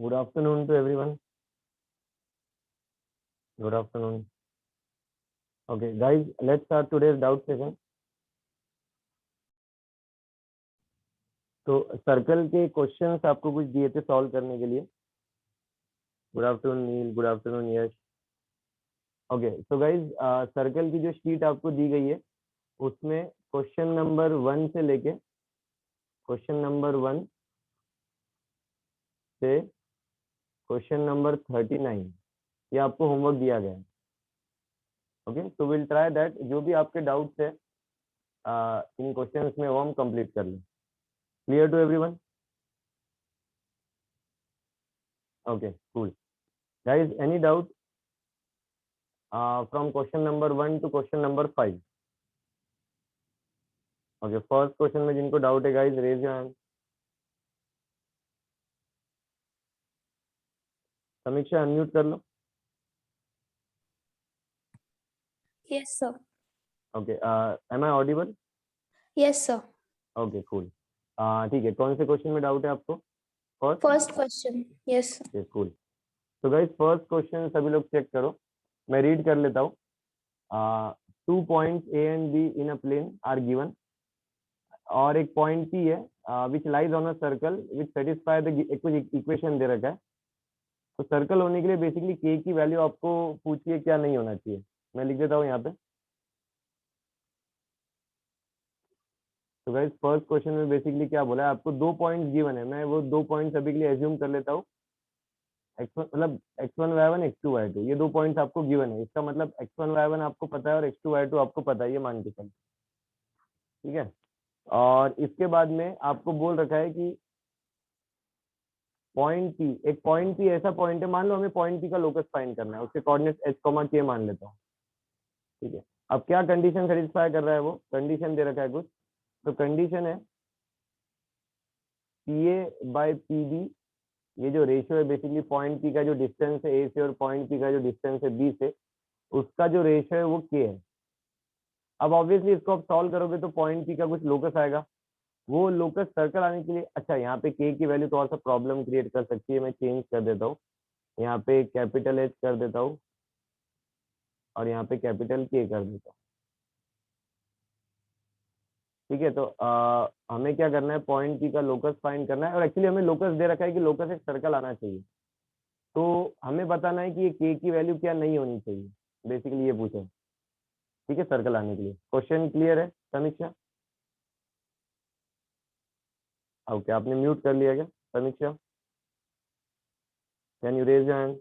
Good afternoon to everyone. Good afternoon. Okay, guys, let's start today's doubt session. तो circle के questions आपको कुछ दिए थे सॉल्व करने के लिए. गुड आफ्टरनून नील, गुड आफ्टरनून यश. ओके, सो गाइज सर्कल की जो शीट आपको दी गई है उसमें क्वेश्चन नंबर 1 से लेके क्वेश्चन नंबर 1 से क्वेश्चन नंबर 39 ये आपको होमवर्क दिया गया है. Okay, so will try that जो भी आपके डाउट्स है इन क्वेश्चंस में वो हम कंप्लीट कर लें. Clear to everyone? Okay, cool. Guys, any doubt from question number 1 to question number 5? Okay, first question में जिनको डाउट है guys raise your hand. समीक्षा अनम्यूट कर लो. Yes, sir. Okay, am I audible? Yes, sir. Okay, cool. ठीक है, कौन से क्वेश्चन में डाउट है आपको? First question. Yes, sir. Okay, cool. तो गाइस फर्स्ट क्वेश्चन सभी लोग चेक करो, मैं रीड कर लेता हूँ. 2 points A and B in a plane are given और एक पॉइंट P है which lies on a circle which satisfy the कुछ इक्वेशन दे रखा है. तो सर्कल होने के लिए बेसिकली K की वैल्यू आपको पूछिए क्या नहीं होना चाहिए. मैं लिख देता हूँ यहाँ पे. तो गाइस फर्स्ट क्वेश्चन में बेसिकली क्या बोला है, आपको 2 पॉइंट्स गिवन है. मैं वो 2 पॉइंट्स अभी के लिए एज्यूम कर लेता हूँ. x1 मतलब x1 y1 x2 y2 ये 2 पॉइंट्स आपको गिवन है. इसका मतलब x1 y1 आपको पता है और x2 y2 आपको पता है, ये मान के चलो. ठीक है, और इसके बाद में आपको बोल रखा है कि पॉइंट P, एक पॉइंट P ऐसा पॉइंट है, मान लो हमें पॉइंट P का लोकस फाइंड करना है, उसके कोऑर्डिनेट्स h, k मान लेता हूँ. ठीक है, अब क्या कंडीशन सेटिस्फाई कर रहा है, वो कंडीशन दे रखा है कुछ. तो कंडीशन है PA/PB, ये जो रेशियो है बेसिकली पॉइंट P का जो डिस्टेंस है A से और पॉइंट P का जो डिस्टेंस है B से, उसका जो रेशियो है वो K है. अब ऑब्वियसली इसको आप सॉल्व करोगे तो पॉइंट P का कुछ लोकस आएगा. वो लोकस सर्कल आने के लिए, अच्छा यहाँ पे K की वैल्यू थोड़ा सा प्रॉब्लम क्रिएट कर सकती है, मैं चेंज कर देता हूँ. यहाँ पे कैपिटल H कर देता हूँ और यहाँ पे कैपिटल K कर देता हूँ. ठीक है, तो हमें क्या करना है, पॉइंट P का लोकस फाइंड करना है. और एक्चुअली हमें लोकस दे रखा है कि लोकस एक सर्कल आना चाहिए. तो हमें बताना है कि ये K की वैल्यू क्या नहीं होनी चाहिए, बेसिकली ये पूछा. ठीक है, सर्कल आने के लिए. क्वेश्चन क्लियर है समीक्षा? ओके, आपने म्यूट कर लिया क्या Samiksha? Can you raise your hand?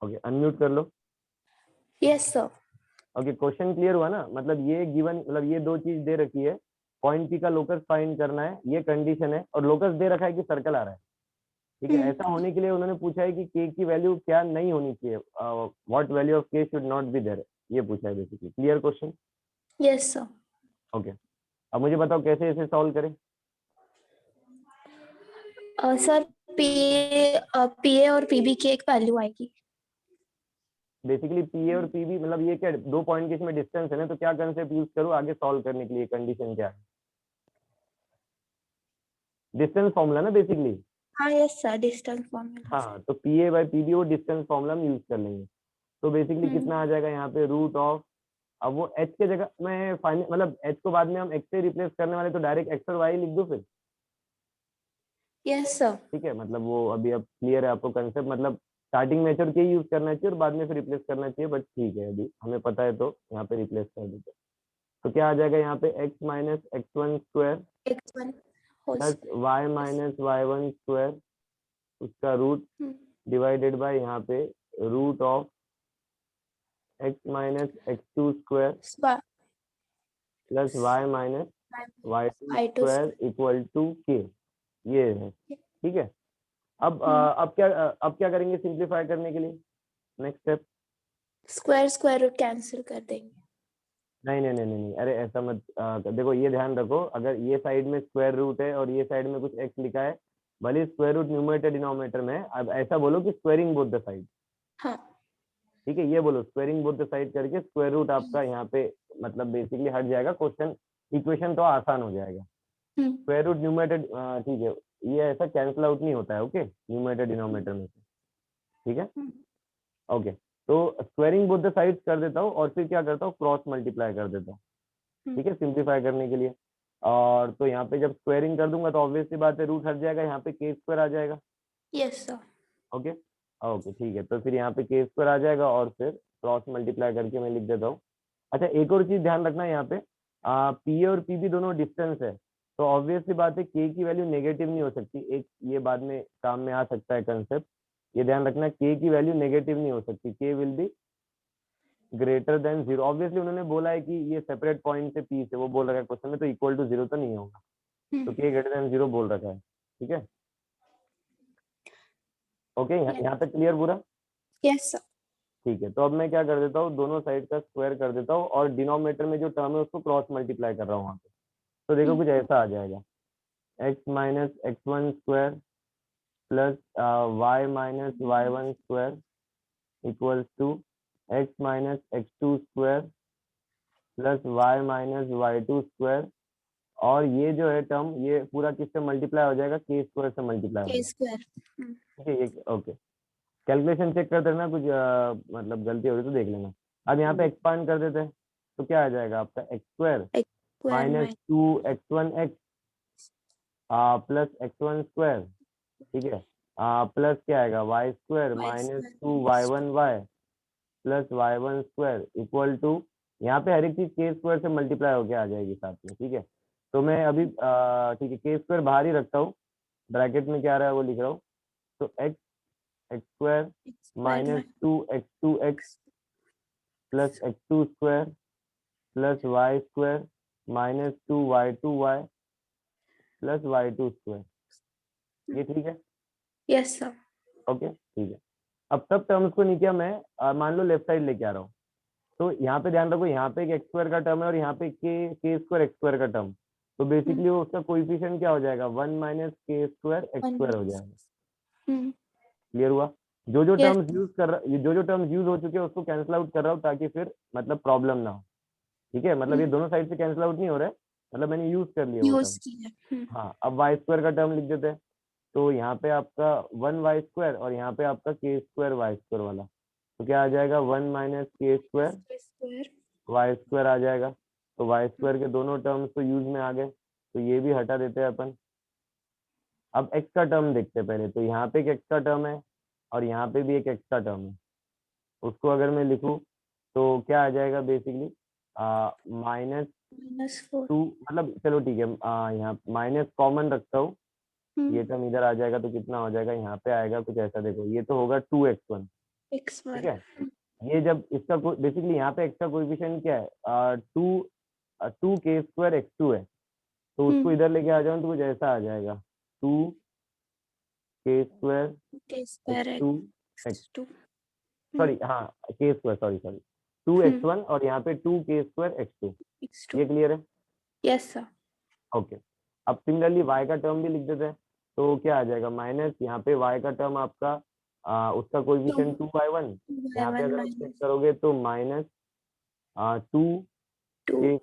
Okay, unmute कर लो. Yes, sir. Okay, question clear हुआ ना? मतलब ये गिवन, मतलब ये दो चीज दे रखी है, पॉइंट P का लोकस फाइंड करना है, ये कंडीशन है, और लोकस दे रखा है कि सर्कल आ रहा है. ठीक है, ऐसा होने के लिए उन्होंने पूछा है कि K की वैल्यू क्या नहीं होनी चाहिए, what value of K should not be there, ये पूछा है basically. Clear question? Yes, sir. Okay, अब मुझे बताओ कैसे इसे सॉल्व करें. Sir, PA और PB की एक वैल्यू आएगी. बेसिकली PA और PB मतलब ये क्या, 2 पॉइंट के इसमें डिस्टेंस है ना, तो क्या कंसेप्ट यूज करूँ आगे सॉल्व करने के लिए, कंडीशन क्या है? डिस्टेंस फॉर्मूला ना बेसिकली. हाँ, yes sir, डिस्टेंस फॉर्मूला. हाँ, तो PA/PB वो डिस्टेंस फॉर्मूला हम यूज कर लेंगे. तो बेसिकली कितना आ जाएगा यहाँ पे, रूट ऑफ, अब वो h के जगह मैं फाइनल मतलब h को बाद में हम x से रिप्लेस करने वाले, तो डायरेक्ट x और y लिख दो फिर. Yes sir. ठीक है, मतलब वो अभी अब क्लियर है आपको कंसेप्ट, मतलब स्टार्टिंग में h और k यूज करना चाहिए और बाद में फिर रिप्लेस करना चाहिए, बट ठीक है अभी हमें पता है तो यहाँ पे रिप्लेस कर देते. तो क्या आ जाएगा यहाँ पे, x minus x1 square x1 plus y minus y1 square, उसका रूट डिवाइडेड बाय यहाँ पे root of x minus x2 square plus y minus y2 square equal to k. ये है. ठीक है, अब क्या करेंगे सिंप्लीफाई करने के लिए, next step? Square root cancel कर देंगे. नहीं नहीं नहीं नहीं, अरे ऐसा मत. देखो ये ध्यान रखो, अगर ये साइड में स्क्वायर रूट है और ये साइड में कुछ x लिखा है, भले स्क्वायर रूट न्यूमरेटर डिनोमिनेटर में, अब ऐसा बोलो कि स्क्वायरिंग बोथ द साइड. हाँ. ठीक है, ये बोलो स्क्वायरिंग बोथ द साइड करके स्क्वायर रूट आपका यहाँ पे मतलब बेसिकली हट जाएगा, क्वेश्चन इक्वेशन तो आसान हो जाएगा. स्क्वायर रूट न्यूमरेटर, ठीक है, ये ऐसा कैंसिल आउट नहीं होता है, ओके, न्यूमरेटर डिनोमिनेटर में से, ठीक है, ओके। तो स्क्वायरिंग बोथ द साइड्स कर देता हूँ और फिर क्या करता हूँ, क्रॉस मल्टीप्लाई कर देता हूँ, ठीक है, सिंप्लीफाई करने के लिए। और तो यहाँ पे जब स्क्वायरिंग कर दूंगा तो ऑब्वियस सी बात है, रूट हट जाएगा, यहाँ पे के स्क्वायर आ जाएगा, यस सर। ओके ओके, ठीक है, तो फिर यहाँ पे के स्क्वायर आ जाएगा और फिर क्रॉस मल्टीप्लाई करके मैं लिख देता हूँ। अच्छा, एक और चीज ध्यान रखना, यहाँ पे पी और पी भी दोनों डिस्टेंस है, तो ऑब्वियस सी बात है के की वैल्यू नेगेटिव नहीं हो सकती, एक ये बाद में काम में आ सकता है कंसेप्ट, ये ध्यान रखना, के की वैल्यू नेगेटिव नहीं हो सकती, के will be greater than 0। Obviously उन्होंने बोला है कि ये सेपरेट पॉइंट से पी से, वो बोल रखा है क्वेश्चन में, तो इक्वल टू 0 तो नहीं होगा, तो के ग्रेटर देन 0 बोल रखा है, ठीक है, ओके, यहाँ तक क्लियर पूरा? Yes sir. ठीक है, तो अब मैं क्या कर देता हूँ, दोनों साइड का स्क्वायर कर देता हूँ और डिनोमिनेटर में जो टर्म है उसको क्रॉस मल्टीप्लाई कर रहा हूँ वहाँ पे, तो देखो कुछ ऐसा आ जाएगा, x minus x one square plus y minus y one square equals to x minus x two square plus y minus y two square, और ये जो है टर्म ये पूरा किससे मल्टीप्लाई हो जाएगा, के स्क्वायर से मल्टीप्लाई हो के जाएगा, स्क्वायर। ठीक है, ये ओके। कैलकुलेशन चेक कर देना, कुछ मतलब गलती हो रही तो देख लेना। अब यहाँ पे एक्सपांड कर देते हैं, तो क्या आ जाएगा आपका, x square minus 2x1x plus x1 square, ठीक है, प्लस क्या आएगा, y square minus 2y1y plus y1 square equal to, यहाँ पे हर एक चीज के स्क्वायर से मल्टीप्लाई होके आ जाएगी साथ में, ठीक है। तो मैं अभी ठीक है, के स्क्वायर बाहर ही रखता हूँ, ब्रैकेट में क्या आ रहा है वो लिख रहा हूँ, तो x square minus 2x2x plus x2 square plus Y square minus 2y2y plus y2 square, ये ठीक है, यस सर। ओके, ठीक है। अब सब टर्म्स को नीचे मैं मान लो लेफ्ट साइड लेके आ रहा हूँ, तो यहाँ पे ध्यान रखो, यहाँ पे एक एक्स स्क्वायर का टर्म है और यहाँ पे के स्क्वायर एक्स स्क्वायर का टर्म, तो बेसिकली वो उसका कोएफिशिएंट क्या हो जाएगा, 1 minus k square x square हो जाएगा, क्लियर हुआ? जो जो टर्म्स यूज कर रहा, जो जो टर्म्स यूज हो चुके हैं उसको कैंसिल आउट कर रहा हूँ ताकि फिर मतलब प्रॉब्लम ना हो, ठीक है, मतलब ये दोनों साइड से कैंसिल आउट नहीं हो रहा है, मतलब मैंने यूज कर लिया वो यूज टर्म। किया। हाँ, अब वाई स्क्वायर का टर्म लिख देते हैं, तो यहाँ पे आपका 1 वाई स्क्वायर और यहाँ पे आपका के स्क्वायर वाई स्क्वायर वाला, तो क्या आ जाएगा, 1 minus k square Y square आ जाएगा, तो वाई स्क्वायर के दोनों टर्म्स तो यूज में आ गए, तो ये भी हटा देते हैं अपन। अब एक्स का टर्म देखते हैं पहले, तो यहाँ पे एक एक्स का टर्म है और यहाँ पे भी एक एक्स का टर्म है, उसको अगर मैं लिखूं तो क्या आ जाएगा, बेसिकली माइनस टू, मतलब चलो ठीक है, यहाँ माइनस कॉमन रखता हूँ, ये टर्म इधर आ जाएगा तो कितना हो जाएगा, यहाँ पे आएगा कुछ ऐसा, देखो ये तो होगा 2x1, ठीक है, ये जब इसका बेसिकली यहाँ पे एक्स का कोएफिशिएंट क्या है, 2 के स्क्वायर x2 है, तो उसको इधर लेके आ जाऊँ तो कुछ ऐसा आ जाएगा, 2 के स्क्वायर x2 सॉरी, हाँ के स्क्वायर, सॉरी 2x1 और यहाँ पे 2 के स्क्वायर x2, ये क्लियर है? Yes sir. ओके, अब सिमिलरली y का टर्म भी लिख देते हैं, तो क्या आ जाएगा, माइनस यहाँ पे y का टर्म आपका उसका कोएफिशिएंट 2y1, यहाँ पे अगर चेक करोगे तो माइनस 2 के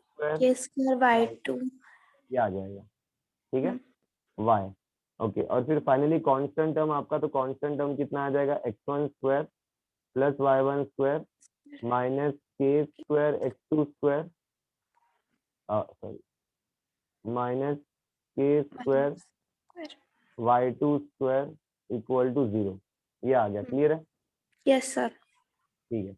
स्क्वायर y2 ये आ जाएगा, ठीक है, y, ओके। और फिर फाइनली कांस्टेंट टर्म आपका, तो कांस्टेंट टर्म कितना आ जाएगा, x1 square plus y1 square minus k square x2 square, sorry minus k square y2 square equal to 0, ये आ गया, क्लियर है? Yes sir. ठीक है,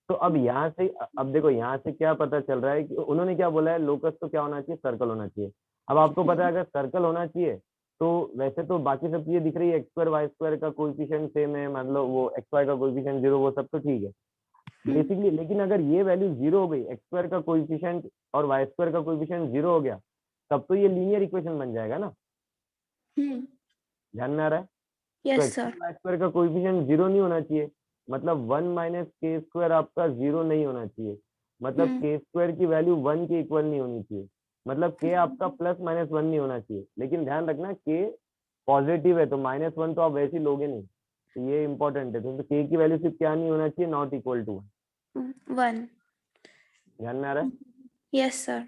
तो अब यहाँ से, अब देखो यहाँ से क्या पता चल रहा है कि उन्होंने क्या बोला है, लोकस तो क्या होना चाहिए, सर्कल होना चाहिए। अब आपको पता है अगर सर्कल होना चाहिए तो वैसे तो बाकी सब चीजें दिख रही है, एक्स स्क्वायर वाई स्क्वायर का कोएफिशिएंट सेम है, मान लो वो एक्स वाई का कोएफिशिएंट 0, वो सब तो ठीक है बेसिकली, लेकिन अगर ये वैल्यू 0 हो गई, एक्स स्क्वायर का कोएफिशिएंट और वाई स्क्वायर का कोएफिशिएंट 0 हो गया, तब तो ये लीनियर इक्वेशन बन जाएगा ना, ध्यान में आ रहा है? तो yes x sir. Y square का कोएफिशिएंट 0 नहीं होना चाहिए, मतलब 1 माइनस के स्क्वायर आपका 0 नहीं होना चाहिए, मतलब के स्क्वायर की वैल्यू 1 के इक्वल नहीं होनी चाहिए, मतलब के आपका प्लस माइनस 1 नहीं होना चाहिए, लेकिन ध्यान रखना के पॉजिटिव है तो -1 तो आप वैसे ही लोगे नहीं, तो ये इंपॉर्टेंट है, तो के की वैल्यू सिर्फ क्या नहीं होना चाहिए, नॉट इक्वल टू 1, 1। ध्यान में आ रहा है? Yes sir.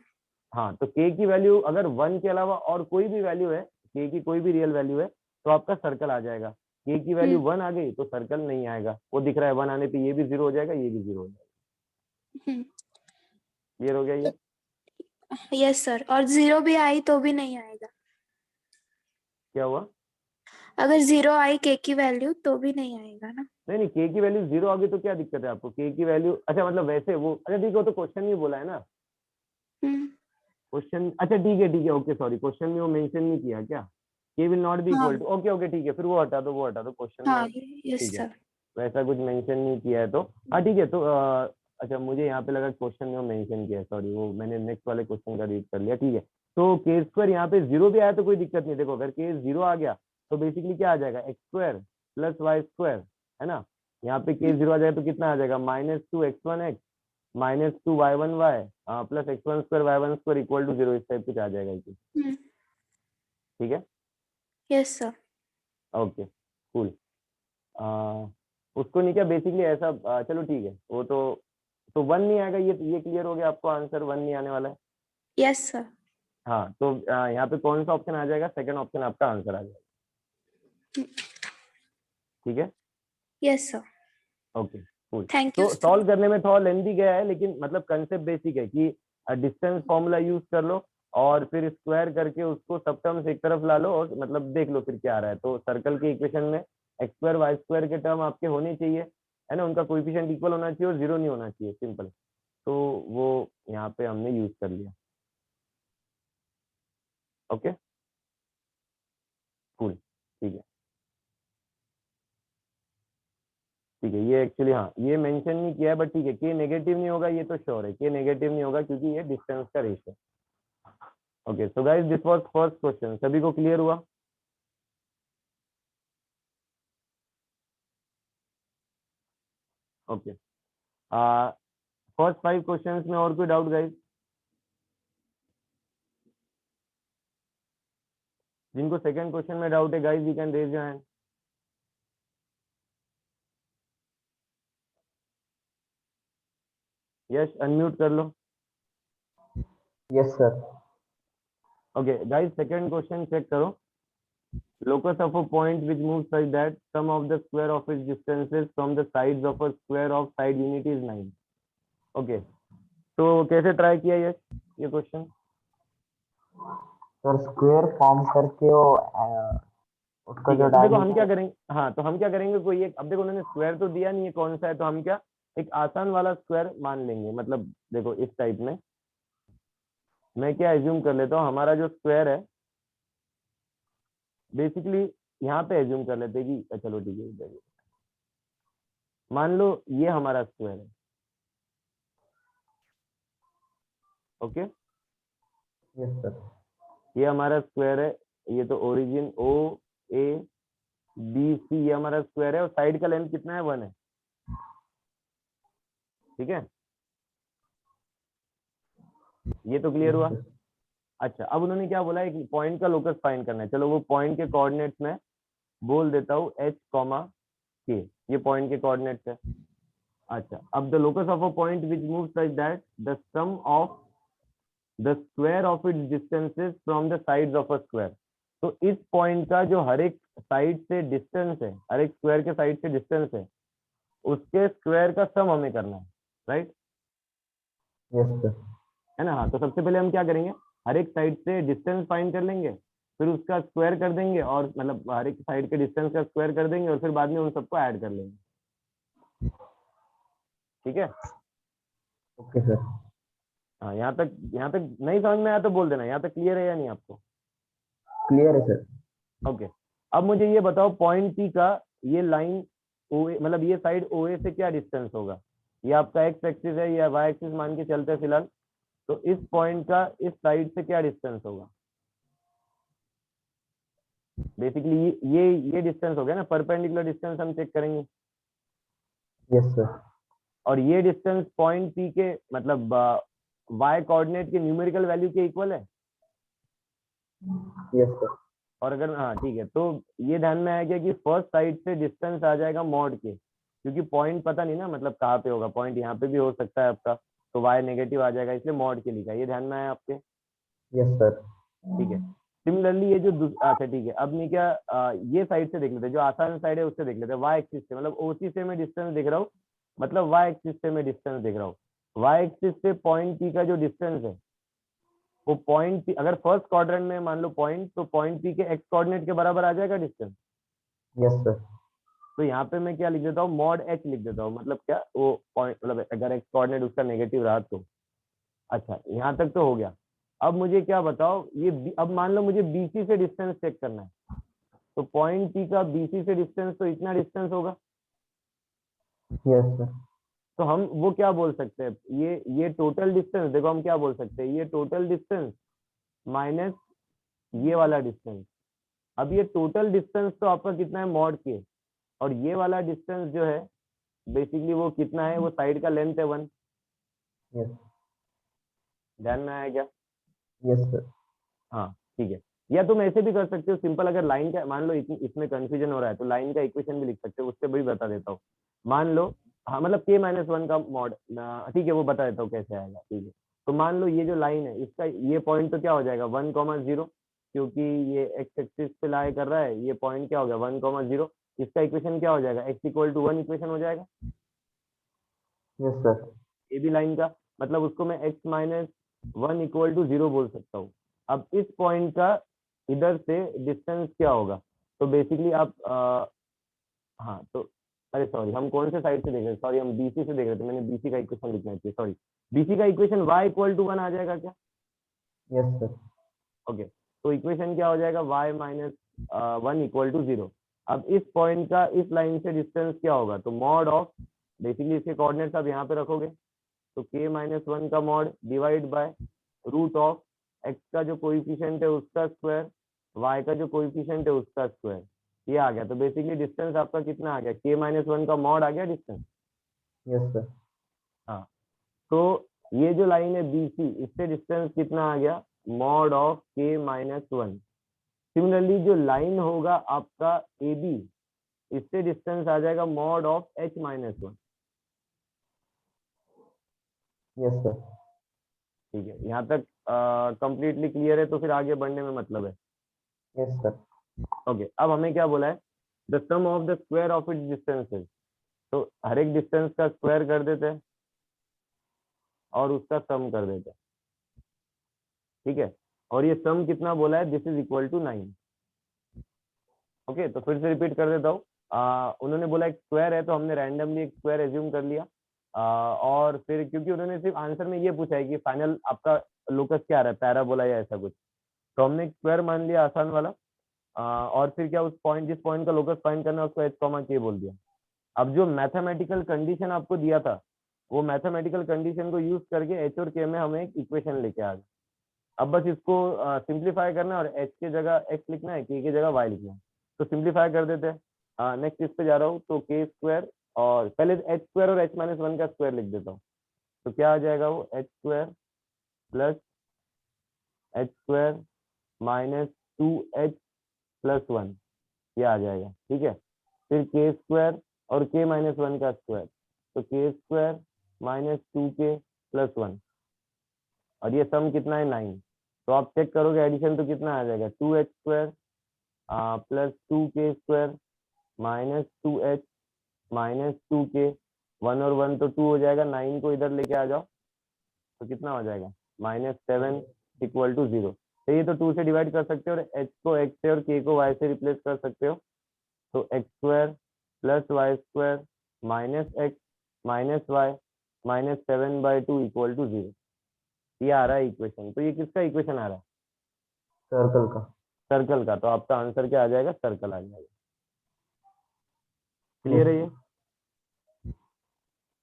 हाँ, तो k की वैल्यू अगर 1 के अलावा और कोई भी वैल्यू है, k की कोई भी रियल वैल्यू है तो आपका सर्कल आ जाएगा। k की वैल्यू 1 आ गई तो सर्कल नहीं आएगा, वो दिख रहा है 1 आने पे ये भी 0 हो जाएगा, ये भी 0 हो जाएगा। क्लियर हो गया ये? यस सर, और 0 भी आई तो भी नहीं आएगा। क्या हुआ? अगर 0 आई k की वैल्यू तो भी नहीं आएगा ना? नहीं नहीं, k की वैल्यू 0 आ गई तो क्या दिक्कत है आपको? k की वैल्यू, अच्छा मतलब वैसे वो, अच्छा ठीक है, वो तो क्वेश्चन में बोला है ना। हम्म, क्वेश्चन, अच्छा ठीक है, ओके सॉरी, क्वेश्चन में वो मेंशन नहीं किया क्या? k विल नॉट बी हाँ इक्वल टू, ओके ओके ठीक है, फिर वो हटा दो, वो हटा दो क्वेश्चन हाँ, में। यस ठीक है, सर। वैसा कुछ मेंशन नहीं किया है तो हाँ ठीक है। तो अच्छा मुझे यहाँ पे लगा क्वेश्चन में वो मेंशन किया है, सॉरी, वो मैंने नेक्स्ट वाले क्वेश्चन का रीड कर लिया। ठीक है, तो के स्क्वायर यहाँ पे 0 भी आया तो कोई दिक्कत नहीं। देखो अगर के 0 आ गया तो बेसिकली क्या आ जाएगा, x square plus Y square, है ना। यहाँ पे के 0 आ जाएगा तो कितना आ जाएगा, -2x1x -2y1y plus x1 square y1 square equal to 0, इस टाइप कुछ आ जाएगा ये। ठीक है, यस सर। Okay cool. उसको नहीं क्या बेसिकली ऐसा चलो ठीक है, वो तो 1 नहीं आएगा, ये क्लियर हो गया आपको, आंसर 1 नहीं आने वाला है। Yes sir. हाँ, तो यहाँ पे कौन सा ऑप्शन आ जाएगा, सेकंड ऑप्शन आपका आंसर आ जाएगा। ठीक है, yes sir. Okay cool. Thank you तो सर। सॉल्व करने में थोड़ा लेंदी गया है, लेकिन मतलब कंसेप्ट बेसिक है कि डिस्टेंस फॉर्मूला यूज कर लो और फिर स्क्वायर करके उसको सब टर्म्स एक तरफ ला लो और मतलब देख लो फिर क्या आ रहा है। तो सर्कल के इक्वेशन में एक्स स्क्वायर वाई स्क्वायर के टर्म आपके होने चाहिए, है ना, उनका कोएफिशिएंट इक्वल होना चाहिए और 0 नहीं होना चाहिए, सिंपल। तो वो यहाँ पे हमने यूज कर लिया। ओके कूल, ठीक है ठीक है। ये एक्चुअली हाँ ये मेंशन नहीं किया है, बट ठीक है, के नेगेटिव नहीं होगा ये तो श्योर है, के नेगेटिव नहीं होगा क्योंकि ये डिस्टेंस का ratio. Okay so guys this was first question, सभी को क्लियर हुआ? ओके, फर्स्ट 5 क्वेश्चंस में और कोई डाउट गाइस? जिनको सेकंड क्वेश्चन में डाउट है guys, you can raise your hand. Yes, unmute कर लो। Yes sir. Okay guys, second question check करो। Locus of a point which moves such that sum of the square of its distances from the sides of a square of side unit is 9. Okay, तो कैसे try किया ये question? Sir square form करके वो उसका ठीक जो है, तो देखो हम क्या डायमीटर। करेंगे, हाँ तो हम क्या करेंगे, कोई एक, अब देखो उन्होंने स्क्वायर तो दिया नहीं है कौन सा है, तो हम क्या एक आसान वाला स्क्वायर मान लेंगे। मतलब देखो इस टाइप में मैं क्या एज्यूम कर लेता हूँ, हमारा जो स्क्वायर है बेसिकली यहाँ पे एज्यूम कर लेते हैं कि चलो ठीक है, इधर मान लो ये हमारा स्क्वायर है। Okay, yes sir. ये हमारा स्क्वायर है, ये तो origin O A B C ये हमारा स्क्वायर है और साइड का लेंथ कितना है, 1 है। ठीक है, ये तो क्लियर हुआ। अच्छा, अब उन्होंने क्या बोला, एक पॉइंट का लोकस फाइंड करना है। चलो वो पॉइंट के कोऑर्डिनेट्स में बोल देता हूँ h, k, ये पॉइंट के कोऑर्डिनेट्स है। अच्छा, अब the locus of a point which moves like that the sum of the square of its distances from the sides of a square. तो इस पॉइंट का जो हर एक साइड से डिस्टेंस है, हर एक स्क्वायर के साइड से डिस्टेंस है, उसके स्क्वायर का सम हमें करना है, राइट? Yes sir. है ना। हाँ, तो सबसे पहले हम क्या करेंगे, हर एक साइड से डिस्टेंस फाइंड कर लेंगे, फिर उसका स्क्वायर कर देंगे और मतलब हर एक साइड के डिस्टेंस का स्क्वायर कर देंगे और फिर बाद में उन सबको ऐड कर लेंगे। ठीक है, ओके सर। हाँ यहाँ तक नहीं समझ में आया तो बोल देना, यहाँ तक क्लियर है या नहीं आपको? क्लियर है सर। ओके, अब मुझे ये बताओ पॉइंट पी का ये लाइन ओ मतलब ये साइड ओ ए से क्या डिस्टेंस होगा? ये आपका एक्स एक्सिस है या वाई एक्सिस मान के चलते हैं फिलहाल, तो इस पॉइंट का इस साइड से क्या डिस्टेंस होगा? बेसिकली ये डिस्टेंस हो गया ना, परपेंडिकुलर डिस्टेंस हम चेक करेंगे। Yes sir. और ये डिस्टेंस पॉइंट पी के मतलब वाई कोऑर्डिनेट के न्यूमेरिकल वैल्यू के इक्वल है। Yes sir. और अगर हाँ ठीक है, तो ये ध्यान में आया कि फर्स्ट साइड से डिस्टेंस आ जाएगा मॉड के, क्योंकि पॉइंट पता नहीं ना मतलब कहाँ पे होगा, पॉइंट यहाँ पे भी हो सकता है आपका, तो वाई नेगेटिव आ जाएगा, इसलिए मॉड के लिखा है। ये ध्यान में आया आपके? Yes sir. ठीक है। सिमिलरली ये जो अच्छा ठीक है, अब मैं क्या ये साइड से देख लेते हैं, जो आसान साइड है उससे देख लेते हैं। वाई एक्सिस से मतलब ओसी से मैं डिस्टेंस देख रहा हूँ, मतलब वाई एक्सिस से मैं डिस्टेंस देख रहा हूँ। वाई एक्सिस से पॉइंट पी का जो डिस्टेंस है वो पॉइंट पी, अगर फर्स्ट क्वाड्रेंट में मान लो पॉइंट, तो पॉइंट पी के एक्स कोऑर्डिनेट के बराबर आ जाएगा डिस्टेंस। Yes sir. तो यहाँ पे मैं क्या लिख देता हूँ, मॉड एच लिख देता हूँ, मतलब क्या वो पॉइंट, मतलब अगर एक्स कोऑर्डिनेट उसका नेगेटिव रहा तो। अच्छा यहाँ तक तो हो गया। अब मुझे क्या बताओ, ये अब मान लो मुझे बीसी से डिस्टेंस चेक करना है, तो पॉइंट पी का बीसी से डिस्टेंस तो इतना डिस्टेंस होगा। Yes sir. तो हम वो क्या बोल सकते हैं, ये टोटल डिस्टेंस, देखो हम क्या बोल सकते हैं, ये टोटल डिस्टेंस माइनस ये वाला डिस्टेंस। अब ये टोटल डिस्टेंस तो आपका कितना है, मॉड के, और ये वाला डिस्टेंस जो है बेसिकली वो कितना है, वो साइड का लेंथ है 1। यस। ध्यान में आया क्या? Yes sir. हाँ ठीक है। या तुम ऐसे भी कर सकते हो सिंपल, अगर लाइन का मान लो इसमें कंफ्यूजन हो रहा है तो लाइन का इक्वेशन भी लिख सकते हो, उससे भी बता देता हूँ। मान लो हाँ मतलब k-1 का मॉड, ठीक है वो बता देता हूँ कैसे आएगा। ठीक है, तो मान लो ये जो लाइन है इसका ये पॉइंट तो क्या हो जाएगा 1,0, क्योंकि ये एक्स एक्सिस पे लाई कर रहा है, ये पॉइंट क्या हो गया 1,0। इसका इक्वेशन क्या हो जाएगा, x=1 इक्वेशन हो जाएगा। Yes sir. A B line का मतलब उसको मैं x-1 = 0 बोल सकता हूँ। अब इस पॉइंट का इधर से डिस्टेंस क्या होगा, तो बेसिकली आप हाँ तो अरे सॉरी हम कौन से साइड से देख रहे थे, सॉरी हम बीसी से देख रहे थे, मैंने बीसी का इक्वेशन लिखना चाहिए, सॉरी। बीसी का इक्वेशन y=1 आ जाएगा क्या? Yes sir. ओके, तो इक्वेशन क्या हो जाएगा, y-1 = 0। अब इस पॉइंट का इस लाइन से डिस्टेंस क्या होगा, तो मॉड ऑफ, बेसिकली इसके कोऑर्डिनेट्स आप यहाँ पे रखोगे, तो k-1 का mod divide by root of x का जो कोएफिशिएंट है उसका स्क्वायर, y का जो कोएफिशिएंट है उसका स्क्वायर। ये आ गया, तो बेसिकली डिस्टेंस आपका कितना आ गया, k-1 का मॉड आ गया डिस्टेंस। Yes sir. हाँ, तो ये जो लाइन है BC, इससे डिस्टेंस कितना आ गया, मॉड ऑफ k-1। सिमिलरली जो लाइन होगा आपका AB, इससे डिस्टेंस आ जाएगा mod of h-1। Yes sir. ठीक है, यहाँ तक कंप्लीटली क्लियर है, तो फिर आगे बढ़ने में मतलब है। Yes sir. ओके, अब हमें क्या बोला है, the sum of the square of its distances. तो हर एक डिस्टेंस का स्क्वायर कर देते हैं और उसका सम कर देते हैं। ठीक है, और ये सम कितना बोला है, this is equal to 9। Okay, तो फिर से रिपीट कर देता हूँ। उन्होंने बोला एक स्क्वायर है, तो हमने रैंडमली एक स्क्वायर एज्यूम कर लिया। और फिर क्योंकि उन्होंने सिर्फ आंसर में ये पूछा है कि फाइनल आपका लोकस क्या आ रहा है, पैराबोला या ऐसा कुछ, तो हमने एक स्क्वायर मान लिया आसान वाला। और फिर क्या, उस पॉइंट जिस पॉइंट का लोकस फाइंड करना है उसको h, k बोल दिया। अब जो मैथमेटिकल कंडीशन आपको दिया था, वो मैथमेटिकल कंडीशन को यूज करके h और k में हमें एक इक्वेशन लेके आ गए। अब बस इसको सिंप्लीफाई करना है और h की जगह x लिखना है, k की जगह y लिखना है। तो सिंप्लीफाई कर देते हैं। नेक्स्ट इस पे जा रहा हूँ, तो k², और पहले h² और h-1 का स्क्वायर लिख देता हूँ। तो क्या आ जाएगा, वो h² plus h² minus 2h plus 1, ये आ जाएगा। ठीक है, फिर k² और k-1 का स्क्वायर, तो k² माइनस 2k प्लस 1, और ये सम कितना है 9। तो आप चेक करोगे एडिशन तो कितना आ जाएगा, 2h² plus 2k² minus 2h minus 2k, 1 और 1 तो 2 हो जाएगा, 9 को इधर लेके आ जाओ तो कितना हो जाएगा, -7 = 0। तो ये तो 2 से डिवाइड कर सकते हो, और h को x से और k को y से रिप्लेस कर सकते हो। तो x² plus y² minus x minus y minus 7/2 = 0। ये आ रहा है इक्वेशन। तो ये किसका इक्वेशन आ रहा है, सर्कल का। सर्कल का। तो आपका आंसर क्या आ जाएगा, सर्कल आ जाएगा। क्लियर है ये?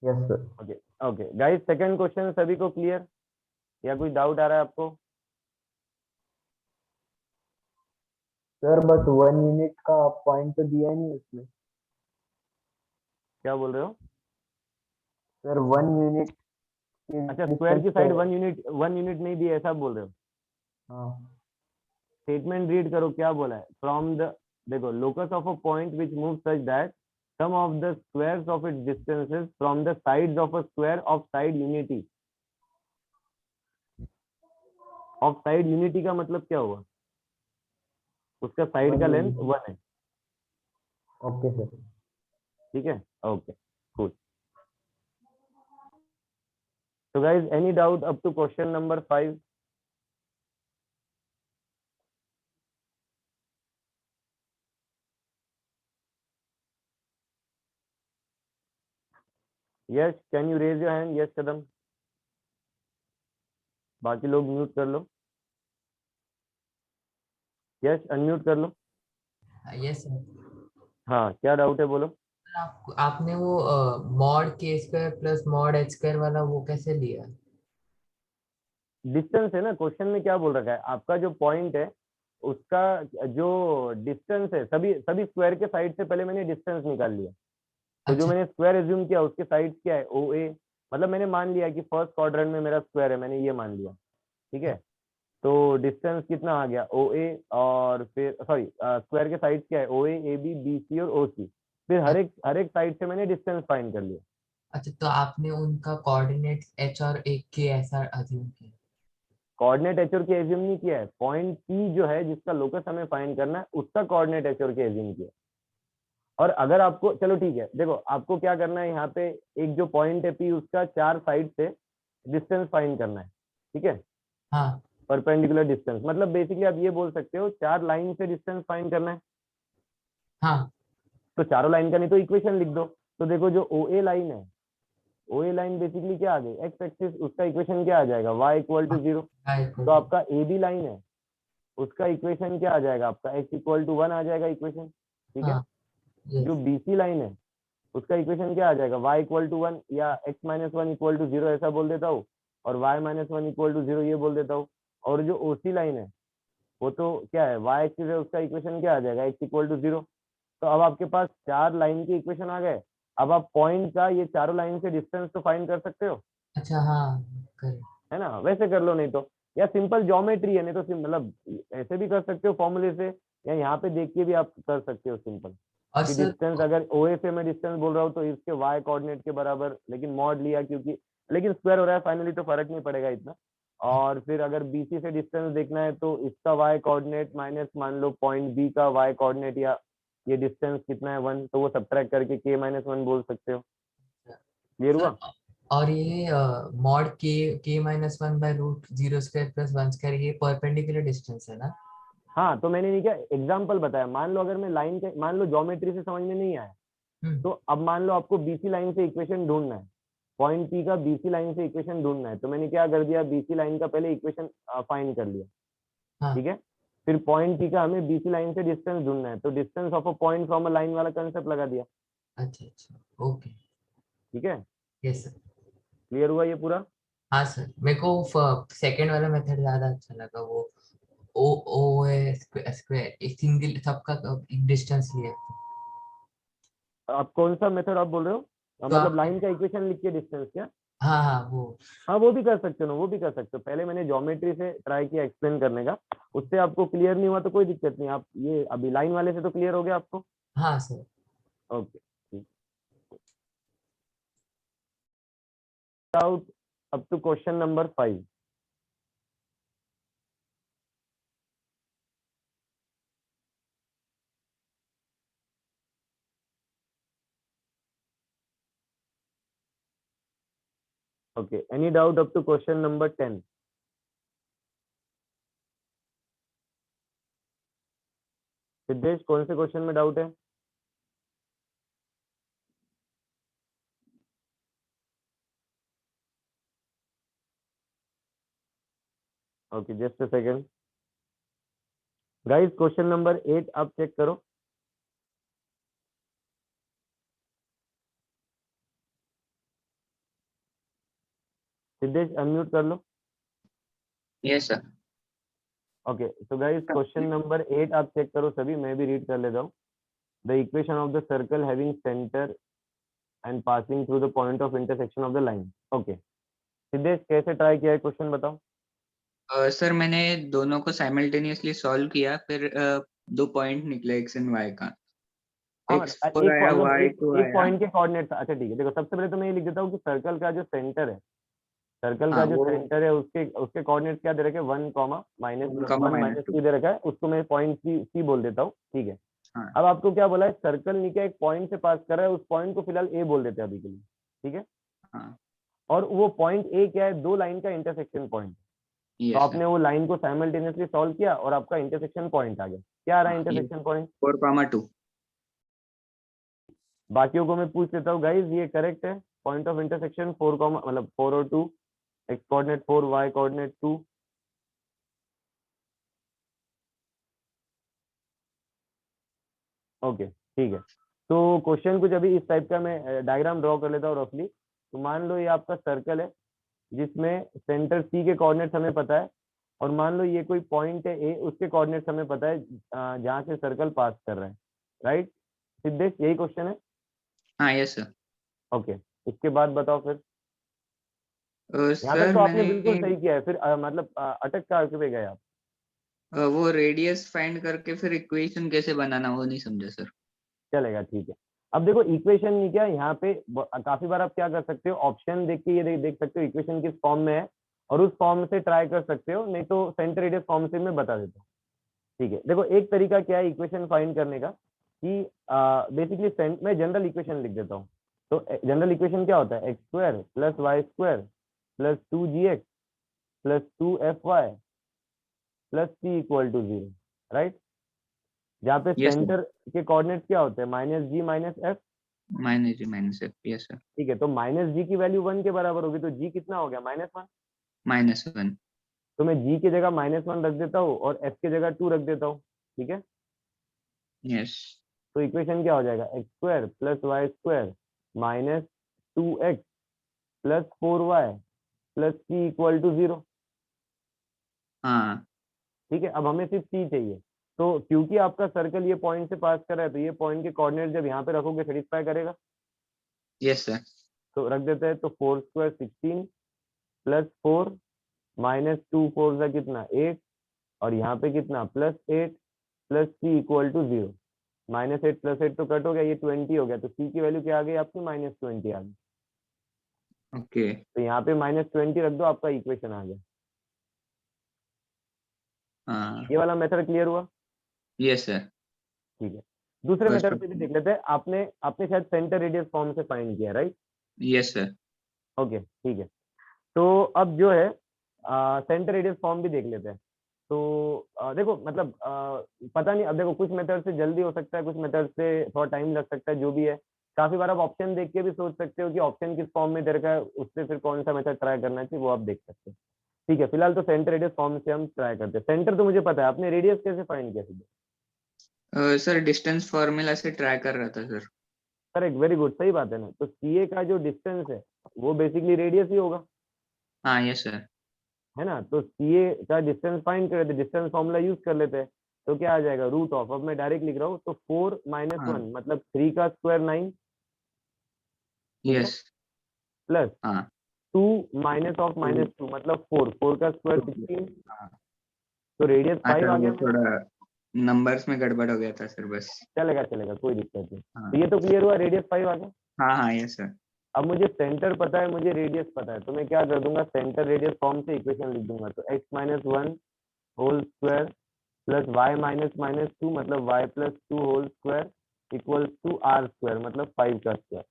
Yes sir. Okay okay guys, second question सभी को क्लियर, या कोई डाउट आ रहा है आपको? सर बट 1 यूनिट का पॉइंट तो दिया नहीं उसमें। क्या बोल रहे हो? सर 1 यूनिट अच्छा, स्क्वायर की साइड 1 यूनिट नहीं दी, ऐसा बोल रहे हो? हाँ। स्टेटमेंट रीड करो, क्या बोला है, फ्रॉम द, देखो, locus of a point which move such that sum of the squares of its distances from the sides of a square of side unity of side unity का मतलब क्या हुआ, उसका साइड का लेंथ 1 है। Okay sir. ठीक है, okay cool. So guys, any doubt up to question number 5? Yes, can you raise your hand? Yes, कदम। बाकी लोग म्यूट कर लो। यस, अनम्यूट कर लो। Yes sir. हाँ, क्या डाउट है बोलो। आपने वो मॉड के square plus mod H square वाला वो कैसे लिया? डिस्टेंस है ना, क्वेश्चन में क्या बोल रखा है, आपका जो पॉइंट है उसका जो डिस्टेंस है, सभी सभी स्क्वायर के साइड से पहले मैंने डिस्टेंस निकाल लिया। तो जो अच्छा। मैंने स्क्वायर एज्यूम किया उसके साइड क्या है, ओ ए, मतलब मैंने मान लिया कि फर्स्ट क्वाड्रेंट में मेरा स्क्वायर है, मैंने ये मान लिया। ठीक है, तो डिस्टेंस कितना आ गया, ओ ए, और फिर सॉरी स्क्वायर के साइड क्या है, ओ ए बी, बी सी और ओ सी। फिर हर एक साइड से मैंने डिस्टेंस फाइंड कर लिया। अच्छा, तो आपने उनका कोऑर्डिनेट एच और एक के ऐसा अज्यूम किया? कोऑर्डिनेट एच और के एज्यूम नहीं किया है, पॉइंट पी जो है जिसका लोकस हमें फाइंड करना है उसका कोऑर्डिनेट एच और के एज्यूम किया। और अगर आपको, चलो ठीक है, देखो आपको क्या करना है, यहाँ पे एक जो पॉइंट है पी उसका 4 साइड से डिस्टेंस फाइंड करना है। ठीक है, हाँ परपेंडिकुलर डिस्टेंस, मतलब बेसिकली आप ये बोल सकते हो 4 लाइन से डिस्टेंस फाइंड करना है। हाँ। तो चारों लाइन का नहीं तो इक्वेशन लिख दो। तो देखो जो ओ ए लाइन है, ओ ए लाइन बेसिकली क्या आ गई, एक्स एक्सिस, उसका इक्वेशन क्या आ जाएगा, y इक्वल टू 0। तो आपका ए बी लाइन है, उसका इक्वेशन क्या आ जाएगा, आपका x इक्वल टू 1 आ जाएगा इक्वेशन। ठीक है, हाँ, yes। जो बी सी लाइन है उसका इक्वेशन क्या आ जाएगा, y इक्वल टू 1 या x माइनस 1 इक्वल टू 0 ऐसा बोल देता हूँ, और y माइनस 1 इक्वल टू 0 ये बोल देता हूँ। और जो ओ सी लाइन है वो तो क्या है, y एक्सिस है, उसका इक्वेशन क्या आ जाएगा, x इक्वल टू 0। तो अब आपके पास 4 लाइन के इक्वेशन आ गए। अब आप पॉइंट का ये चारों लाइन से डिस्टेंस तो फाइंड कर सकते हो, अच्छा, हाँ कर। है ना, वैसे कर लो, नहीं तो या सिंपल ज्योमेट्री है, नहीं तो मतलब ऐसे भी कर सकते हो फॉर्मूले से, या यहाँ पे देख के भी आप कर सकते हो सिंपल और कि सर डिस्टेंस अगर ओ ए से मैं डिस्टेंस बोल रहा हूँ तो इसके वाई कोऑर्डिनेट के बराबर, लेकिन मॉड लिया क्योंकि, लेकिन स्क्वायर हो रहा है फाइनली तो फर्क नहीं पड़ेगा इतना। और फिर अगर बीसी से डिस्टेंस देखना है तो इसका वाई कोऑर्डिनेट माइनस मान लो पॉइंट बी का वाई कोऑर्डिनेट, या ये डिस्टेंस कितना है 1, तो वो सब्ट्रैक्ट करके के माइनस 1 बोल सकते हो। क्लियर हुआ? सर, और ये मॉड के minus 1 by root 0 square plus 1 square ये परपेंडिकुलर डिस्टेंस है ना? हाँ, तो मैंने नहीं क्या एग्जाम्पल बताया, मान लो अगर मैं लाइन के, मान लो ज्योमेट्री से समझ में नहीं आया, तो अब मान लो आपको बीसी लाइन से इक्वेशन ढूंढना है, पॉइंट पी का बीसी लाइन से इक्वेशन ढूंढना है, तो मैंने क्या कर दिया, बीसी लाइन का पहले इक्वेशन फाइंड कर लिया। हाँ। ठीक है, फिर पॉइंट पी का हमें बीसी लाइन से डिस्टेंस ढूंढना है, तो distance of a point from a line वाला कंसेप्ट लगा दिया। अच्छा अच्छा, ओके। ठीक है, यस सर। क्लियर हुआ ये पूरा? हाँ सर, मेरे को सेकंड वाला मेथड ज्यादा अच्छा लगा, वो ओ ओ स्क्वायर एक सिंगल सबका एक डिस्टेंस लिया। आप कौन सा मेथड आप बोल रहे हो, तो मतलब आप, लाइन का इक्वेशन लिख के डिस्टेंस क्या? हाँ हाँ वो। हाँ, वो भी कर सकते हो ना, वो भी कर सकते हो। पहले मैंने ज्योमेट्री से ट्राई किया एक्सप्लेन करने का, उससे आपको क्लियर नहीं हुआ तो कोई दिक्कत नहीं, आप ये अभी लाइन वाले से तो क्लियर हो गया आपको। हाँ sir. Okay, out up to question number 5. Okay, any doubt up to question number 10? Siddhesh, कौन से क्वेश्चन में डाउट है? Okay, just a second guys, question number 8 आप चेक करो। सिद्धेश अनम्यूट कर लो। Yes sir. Okay, so guys question number 8 आप check करो सभी, मैं भी रीड कर लेता हूँ। The equation of the circle having centre and passing through the point of intersection of the line. Okay, Siddhesh कैसे ट्राई किया है, क्वेश्चन बताओ। सर मैंने दोनों को साइमल्टेनियसली सॉल्व किया, फिर 2 पॉइंट निकले एक्स एंड वाई का। एक्स एक 4 आया, वाई 2 एक आया। पॉइंट के कोऑर्डिनेट। अच्छा ठीक है, देखो सबसे पहले तो मैं ये लिख देता हूँ कि सर्कल का जो सेंटर है, सर्कल का हाँ, जो वो- सेंटर है उसके उसके कोऑर्डिनेट क्या दे रखे हैं, 1, माइनस 1, वन -2। माइनस 2 दे रखा है, उसको मैं पॉइंट सी बोल देता हूँ, ठीक है। हाँ। अब आपको क्या बोला है, सर्कल नीचे एक पॉइंट से पास कर रहा है, उस पॉइंट को फिलहाल ए बोल देते हैं अभी के लिए, ठीक है। हाँ, और वो पॉइंट ए क्या है, दो लाइन का इंटरसेक्शन पॉइंट। तो यस आपने सर। वो लाइन को साइमल्टेनियसली सॉल्व किया और आपका इंटरसेक्शन पॉइंट आ गया। क्या आ रहा है हाँ, ये इंटरसेक्शन पॉइंट? 4,2। बाकियों को मैं पूछ लेता हूँ गाइस, ये करेक्ट है? पॉइंट ऑफ इंटरसेक्शन 4, मतलब 4 और 2, x coordinate 4, y coordinate 2। Okay, ठीक है। तो क्वेश्चन कुछ अभी इस टाइप का, मैं डायग्राम ड्रॉ कर लेता हूँ रफली। तो मान लो ये आपका सर्कल है जिसमें सेंटर सी के कोऑर्डिनेट्स हमें पता है, और मान लो ये कोई पॉइंट है ए, उसके कोऑर्डिनेट्स हमें पता है जहाँ से सर्कल पास कर रहा है, राइट सिद्धेश, यही क्वेश्चन है? हाँ, यस सर। ओके, इसके बाद बताओ फिर। यहाँ तक सर तो आपने मैंने बिल्कुल सही किया है, फिर मतलब अटक कहाँ पे गए आप? वो रेडियस फाइंड करके फिर इक्वेशन कैसे बनाना वो नहीं समझा सर। चलेगा, ठीक है। अब देखो इक्वेशन नहीं, क्या यहाँ पे काफी बार आप क्या कर सकते हो, ऑप्शन देख के ये देख सकते हो इक्वेशन किस फॉर्म में है, और उस फॉर्म से ट्राई कर सकते हो, नहीं तो सेंटर रेडियस फॉर्म से मैं बता देता हूँ, ठीक है। देखो एक तरीका क्या है इक्वेशन फाइंड करने का, कि बेसिकली मैं जनरल इक्वेशन लिख देता हूँ। तो जनरल इक्वेशन क्या होता है, X square plus Y square plus 2gx plus 2fy plus C equal to 0, right. जहाँ पे यस सर। सेंटर के कोऑर्डिनेट क्या होते हैं, minus G minus F, -G -F, yes sir. ठीक है। तो माइनस जी की वैल्यू 1 के बराबर होगी, तो जी कितना हो गया, -1। -1, तो मैं जी की जगह -1 रख देता हूँ और एफ की जगह 2 रख देता हूँ, ठीक है। यस। तो इक्वेशन क्या हो जाएगा, x square plus Y square minus 2x plus 4y plus C equal to 0, हाँ, ठीक है। अब हमें सिर्फ सी चाहिए, तो क्योंकि आपका सर्कल ये पॉइंट से पास कर रहा है, तो ये पॉइंट के कोऑर्डिनेट जब यहाँ पे रखोगे सेटिस्फाई करेगा, यस सर। तो रख देते हैं। तो 4 स्क्वायर 16 प्लस 4 माइनस 2 4 का कितना 8, और यहाँ पे कितना +8 plus C equal to 0। -8 plus 8 तो कट हो गया, ये 20 हो गया, तो सी की वैल्यू क्या आ गई आपकी, -20 आ गई। ओके। तो यहाँ पे -20 रख दो, आपका इक्वेशन आ गया। हाँ, ये वाला मेथड क्लियर हुआ? Yes sir. ठीक है। दूसरे फर्स्ट। मेथड पे भी देख लेते हैं। आपने आपने शायद सेंटर रेडियस फॉर्म से फाइंड किया, राइट? Yes sir. ओके, ठीक है। तो अब जो है सेंटर रेडियस फॉर्म भी देख लेते हैं। तो देखो मतलब पता नहीं, अब देखो कुछ मेथड से जल्दी हो सकता है, कुछ मेथड से थोड़ा टाइम लग सकता है, जो भी है। काफी बार आप ऑप्शन देख के भी सोच सकते हो कि ऑप्शन किस फॉर्म में दे रखा है, उससे फिर कौन सा मेथड ट्राई करना चाहिए, वो आप देख सकते हैं। ठीक है, फिलहाल तो सेंटर रेडियस फॉर्म से हम ट्राई करते हैं। सेंटर तो मुझे पता है, आपने रेडियस कैसे फाइंड किया सीधे? सर डिस्टेंस फॉर्मूला से ट्राई कर रहा था सर। करेक्ट, वेरी गुड, सही बात है ना। तो सीए का जो डिस्टेंस है वो बेसिकली रेडियस ही होगा, हाँ, यस सर। है ना। तो सीए का डिस्टेंस फाइंड कर लेते, डिस्टेंस फॉर्मूला यूज कर लेते हैं। तो क्या आ जाएगा, रूट ऑफ, अब मैं डायरेक्ट लिख रहा हूँ, तो 4 माइनस हाँ, 1 मतलब 3 का स्क्वायर 9, ठीक है, यस। प्लस हाँ, 2 माइनस ऑफ -2 मतलब 4 का स्क्वायर 16। हाँ। तो रेडियस हाँ 5 सर, आ वो गया मेरा। थोड़ा नंबर्स में गड़बड़ हो गया था सर बस। चलेगा चलेगा, कोई दिक्कत नहीं। हाँ, तो ये तो क्लियर हुआ, रेडियस 5 आ गया। हाँ, हाँ, यस सर। अब मुझे सेंटर पता है, मुझे रेडियस पता है, तो मैं क्या कर दूंगा, सेंटर रेडियस फॉर्म से इक्वेशन लिख दूंगा। तो x - 1 whole square plus y -2 मतलब y + 2 whole square equal to r square मतलब 5 का स्क्वायर,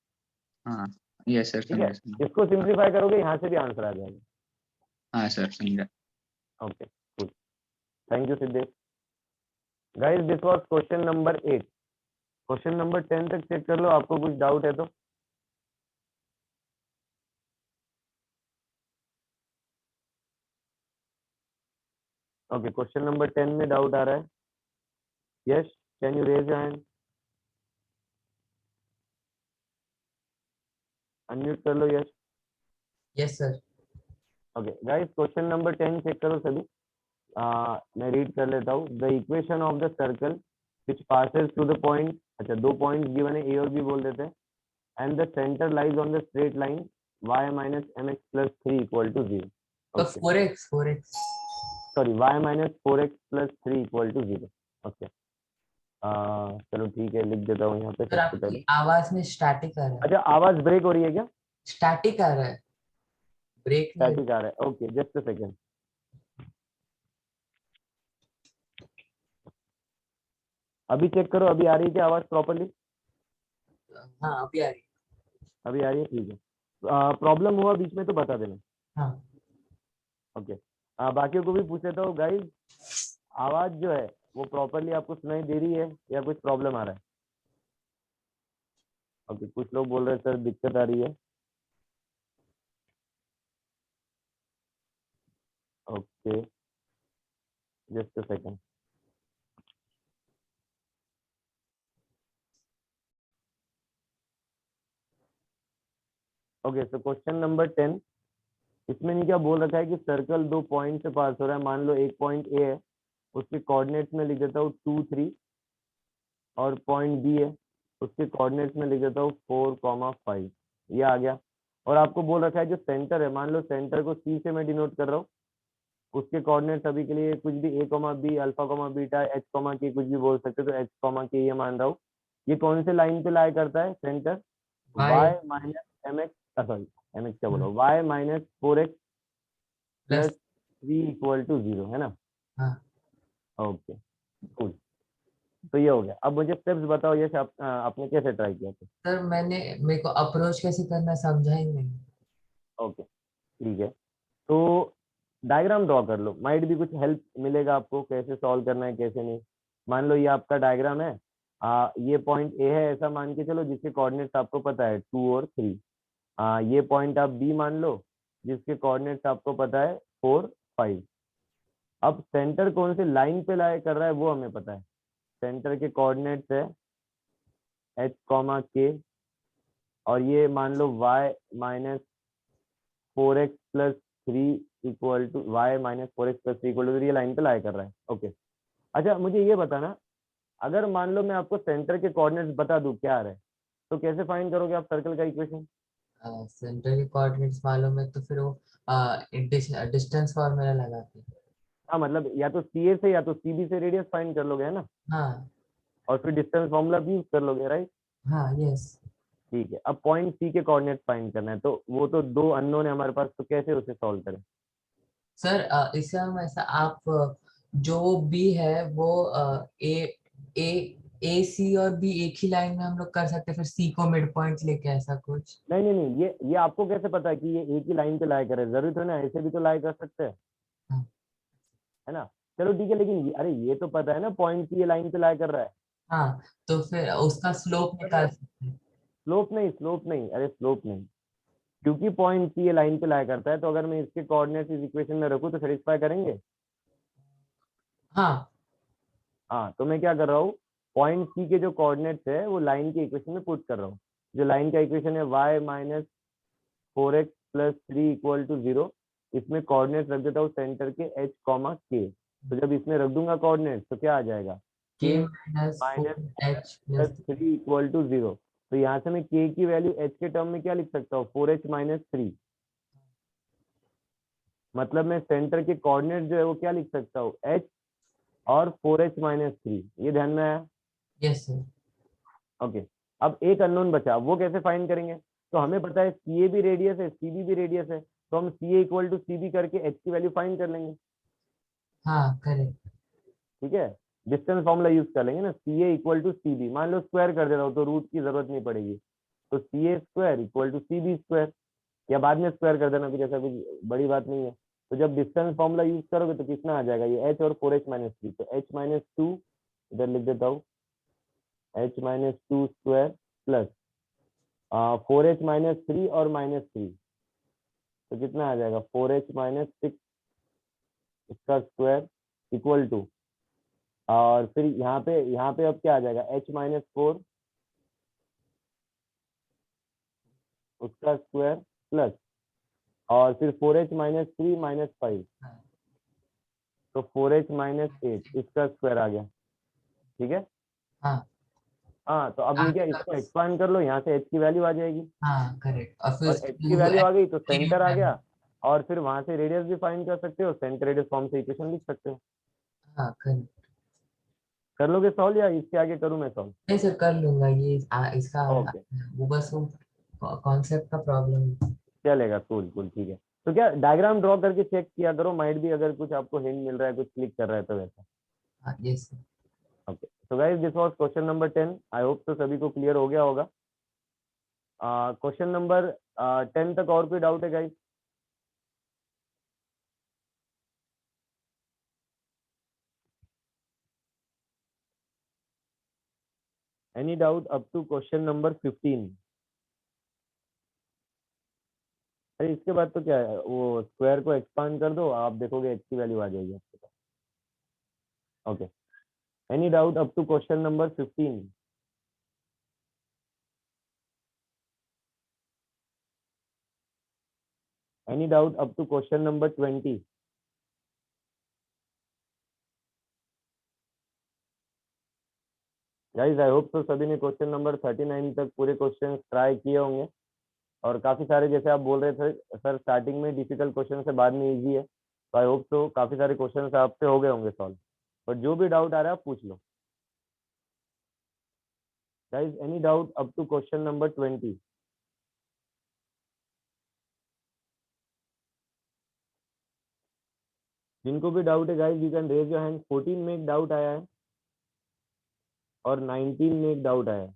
हाँ, यस सर, ठीक है। समझा। इसको सिंप्लीफाई करोगे, यहाँ से भी आंसर आ जाएगा। हाँ सर, समझा। Okay, good, thank you Siddhesh. Guys this was question number 8। Question number 10 तक चेक कर लो, आपको कुछ डाउट है तो। ओके, क्वेश्चन नंबर 10 में डाउट आ रहा है। Yes, can you raise hand, unmute कर लो। Yes, yes sir. Okay guys, question number 10 check करो सभी। मैं रीड कर लेता हूँ। The equation of the circle which passes through the point, अच्छा 2 पॉइंट गिवन है, ए और बी बोल देते हैं, and the centre lies on the straight line y - mx + 3 = 0। तो okay, 4x sorry, y - 4x + 3 = 0। Okay, चलो ठीक है, लिख देता हूँ यहाँ पे सर सबसे पहले। आपकी आवाज में स्टैटिक आ रहा है। अच्छा, आवाज ब्रेक हो रही है क्या? स्टैटिक आ रहा है। ब्रेक स्टैटिक आ रहा है, ओके जस्ट अ सेकंड। अभी चेक करो, अभी आ रही है क्या आवाज प्रॉपरली? हाँ अभी आ रही। अभी आ रही है, ठीक है। प्रॉब्लम हुआ बीच में तो बता देना। हाँ ओके, बाकियों को भी पूछ लेता हूँ गाइस, आवाज जो है वो प्रॉपरली आपको सुनाई दे रही है या कुछ प्रॉब्लम आ रहा है? ओके, कुछ लोग बोल रहे हैं सर दिक्कत आ रही है। Okay just a second. Okay, so question number 10, इसमें नहीं क्या बोल रखा है कि सर्कल 2 पॉइंट से पास हो रहा है। मान लो एक पॉइंट ए है, उसके कोऑर्डिनेट्स में लिख देता हूँ 2 3, और पॉइंट बी है, उसके कोऑर्डिनेट्स में लिख देता हूँ 4,5। ये आ गया। और आपको बोल रखा है जो सेंटर है, मान लो सेंटर को सी से मैं डिनोट कर रहा हूँ, उसके कोऑर्डिनेट्स अभी के लिए कुछ भी A comma B, alpha comma beta, H comma K, कुछ भी बोल सकते हो, तो एच कॉमा के ये मान रहा हूँ। ये कौन से लाइन पे लाई करता है centre? Y minus m x, sorry m x क्या बोला, y minus 4x plus 3 equal to 0, है ना? हाँ ओके कूल। तो ये हो गया। अब मुझे स्टेप्स बताओ, यश आपने कैसे ट्राई किया था? सर मेरे को अप्रोच कैसे करना समझा ही नहीं। ओके ठीक है, तो डायग्राम ड्रॉ कर लो, माइट भी कुछ हेल्प मिलेगा आपको कैसे सॉल्व करना है कैसे नहीं। मान लो ये आपका डायग्राम है, ये पॉइंट ए है ऐसा मान के चलो, जिसके कोऑर्डिनेट्स आपको पता है 2 और 3। ये पॉइंट आप बी मान लो, जिसके कोऑर्डिनेट्स आपको पता है 4 5। अब सेंटर कौन से लाइन पे लाई कर रहा है वो हमें पता है। सेंटर के कोऑर्डिनेट्स है एच कॉमा के, और ये मान लो y minus 4x plus 3 equal to y minus 4x plus 3 equal to, ये लाइन पे लाई कर रहा है। ओके, अच्छा मुझे ये बताना, अगर मान लो मैं आपको सेंटर के कोऑर्डिनेट्स बता दूं क्या आ रहा है, तो कैसे फाइंड करोगे आप सर्कल का इक्वेशन? सेंटर के कोऑर्डिनेट्स मालूम है तो फिर वो डिस्टेंस फॉर्मूला लगा के। हाँ मतलब या तो सी से या तो सी से रेडियस फाइंड कर लोगे, है ना? हाँ और फिर डिस्टेंस फॉर्मूला भी यूज कर लोगे, राइट? हाँ यस। ठीक है, अब पॉइंट सी के कोऑर्डिनेट फाइंड करना है, तो वो तो 2 अननोन है हमारे पास, तो कैसे उसे सॉल्व करें? सर इससे हम ऐसा आप जो बी है वो ए ए ए सी और बी एक ही लाइन में हम लोग कर सकते हैं, फिर सी को मिड पॉइंट लेके ऐसा कुछ। नहीं नहीं नहीं, ये आपको कैसे पता है कि ये एक ही लाइन पे लाई करे? जरूरी तो ना, ऐसे भी तो लाई कर सकते हैं, हाँ है ना? चलो ठीक है, लेकिन अरे ये तो पता है ना पॉइंट की ये लाइन पे लाई कर रहा है। हाँ तो फिर उसका स्लोप निकाल सकते हैं। स्लोप नहीं, स्लोप नहीं, अरे स्लोप नहीं, क्योंकि पॉइंट सी ये लाइन पे लाई करता है, तो अगर मैं इसके कोऑर्डिनेट्स इस इक्वेशन में रखूं तो सेटिस्फाई करेंगे। हाँ हाँ, तो मैं क्या कर रहा हूँ, पॉइंट सी के जो कोऑर्डिनेट्स है वो लाइन के इक्वेशन में पुट कर रहा हूँ। जो लाइन का इक्वेशन है y minus 4x plus 3 equal to 0, इसमें कोऑर्डिनेट्स रख देता हूँ सेंटर के h कॉमा के। तो जब इसमें रख दूंगा कोऑर्डिनेट्स तो क्या आ जाएगा, के k minus minus 4h plus plus 3 equal to 0। तो यहाँ से मैं k की वैल्यू h के टर्म में क्या लिख सकता हूँ, 4h माइनस 3। मतलब मैं सेंटर के कोऑर्डिनेट जो है वो क्या लिख सकता हूँ, h और 4h माइनस 3। ये ध्यान में आया? Yes sir. ओके, अब एक अननोन बचा, वो कैसे फाइंड करेंगे? तो हमें पता है सी ए भी रेडियस है, सी बी भी रेडियस है, तो हम सी ए इक्वल टू सी बी करके एच की वैल्यू फाइंड कर लेंगे। हाँ करेक्ट। ठीक है, डिस्टेंस फॉर्मूला यूज कर लेंगे ना, सी ए इक्वल टू सी बी, मान लो स्क्वायर कर देता हूँ तो रूट की जरूरत नहीं पड़ेगी, तो C A square equal to C B square, या बाद में स्क्वायर कर देना, कुछ ऐसा कुछ बड़ी बात नहीं है। तो जब डिस्टेंस फॉर्मूला यूज करोगे तो कितना आ जाएगा, ये एच और 4h माइनस 3, तो h माइनस 2 इधर लिख देता हूँ, h minus 2 square plus 4h minus 3 और माइनस 3, तो कितना आ जाएगा 4h माइनस 6 इसका स्क्वायर इक्वल टू, और फिर यहाँ पे अब क्या आ जाएगा, h माइनस 4 उसका स्क्वायर प्लस, और फिर 4h माइनस 3 माइनस 5, तो 4h माइनस 8 इसका स्क्वायर आ गया। ठीक है, हाँ हाँ तो अब ये क्या, इसको हाँ एक्सपांड कर लो, यहाँ से h की वैल्यू आ जाएगी, हाँ करेक्ट। और फिर और h की वैल्यू आ गई तो सेंटर आ गया, और फिर वहां से रेडियस भी फाइंड कर सकते हो, सेंटर रेडियस फॉर्म से इक्वेशन लिख सकते हो। हाँ करेक्ट। कर लोगे सॉल्व या इसके आगे करूँ मैं सॉल्व? नहीं सर कर लूंगा ये इसका ओके वो बस वो कॉन्सेप्ट का प्रॉब्लम। चलेगा, कूल कूल ठीक है। तो क्या डायग्राम ड्रॉ करके चेक किया करो, माइट भी अगर कुछ आपको हिंट मिल रहा है, कुछ क्लिक कर रहा है तो वैसा। हाँ yes sir. Okay, so guys this was question number 10। I hope तो सभी को क्लियर हो गया होगा। क्वेश्चन नंबर 10 तक और कोई डाउट है guys? Any doubt up to question number 15? अरे इसके बाद तो क्या है, वो स्क्वायर को एक्सपांड कर दो, आप देखोगे x की वैल्यू आ जाएगी आपके पास। Okay, any doubt up to question number 15? Any doubt up to question number 20? Guys I hope तो सभी ने क्वेश्चन नंबर 39 तक पूरे क्वेश्चन ट्राई किए होंगे, और काफी सारे जैसे आप बोल रहे थे सर स्टार्टिंग में डिफिकल्ट क्वेश्चन से बाद में इजी है, तो आई होप तो काफी सारे क्वेश्चन आपसे हो गए होंगे सॉल्व। बट जो भी डाउट आ रहा है आप पूछ लो। Guys any doubt up to question number 20? जिनको भी डाउट है guys you can raise your hand. 14 में एक डाउट आया है और 19 में एक डाउट आया है।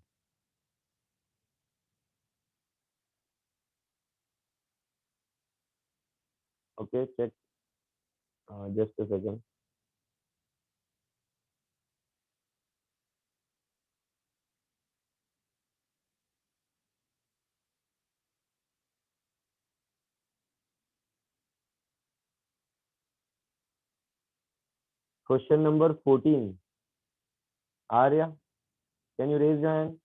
Okay check, just a second. Question number 14 Arya, can you raise your hand?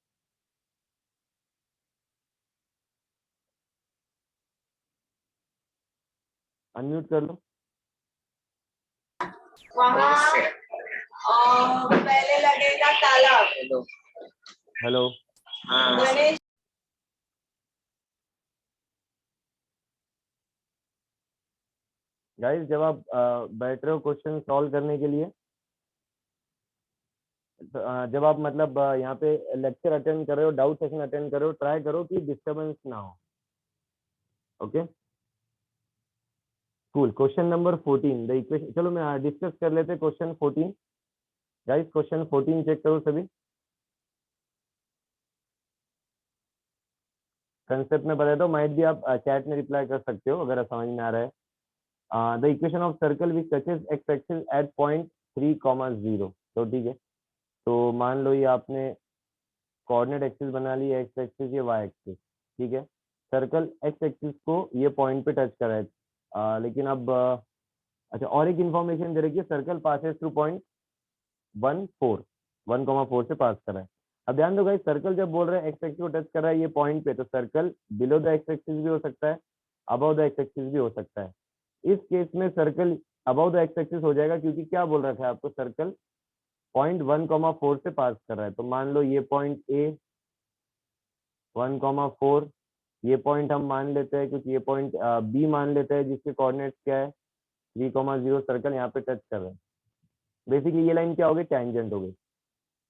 Unmute कर लो। वहाँ पहले लगेगा तालाब। हेलो, गणेश गाइस जब आप बैठ रहे हो क्वेश्चन सॉल्व करने के लिए, जब आप मतलब यहाँ पे लेक्चर अटेंड कर रहे हो, डाउट सेशन अटेंड कर रहे हो, ट्राई करो कि डिस्टरबेंस ना हो। Okay cool. Question number 14 the equation, चलो मैं डिस्कस कर लेते क्वेश्चन 14। गाइस क्वेश्चन 14 चेक करो सभी। कंसेप्ट में बता दो, माइट भी आप चैट में रिप्लाई कर सकते हो अगर समझ में आ रहा है। The equation of circle which touches x axis at point 3,0। तो ठीक है, तो मान लो ये आपने कोऑर्डिनेट एक्सिस बना ली, एक्स एक्सिस ये वाई एक्सिस, ठीक है। सर्कल एक्स एक्सिस को ये पॉइंट पे टच कर रहा है, लेकिन अब अच्छा और एक इन्फॉर्मेशन दे रखी है, सर्कल पासेस थ्रू पॉइंट 1,4 से पास कर रहा है। अब ध्यान दो गाइस, सर्कल जब बोल रहे हैं एक्स एक्सिस को टच कर रहा है ये पॉइंट पे, तो circle below the x axis भी हो सकता है, अबव द एक्स एक्सिस भी हो सकता है। इस केस में circle above the x axis हो जाएगा, क्योंकि क्या बोल रखा है आपको, सर्कल पॉइंट 1,4 से पास कर रहा है। तो मान लो ये पॉइंट ए 1,4, ये पॉइंट हम मान लेते हैं, क्योंकि ये पॉइंट बी मान लेते हैं जिसके कोऑर्डिनेट्स क्या है 3,0। सर्कल यहाँ पे टच कर रहे हैं, बेसिकली ये लाइन क्या होगी, टैंजेंट हो गई।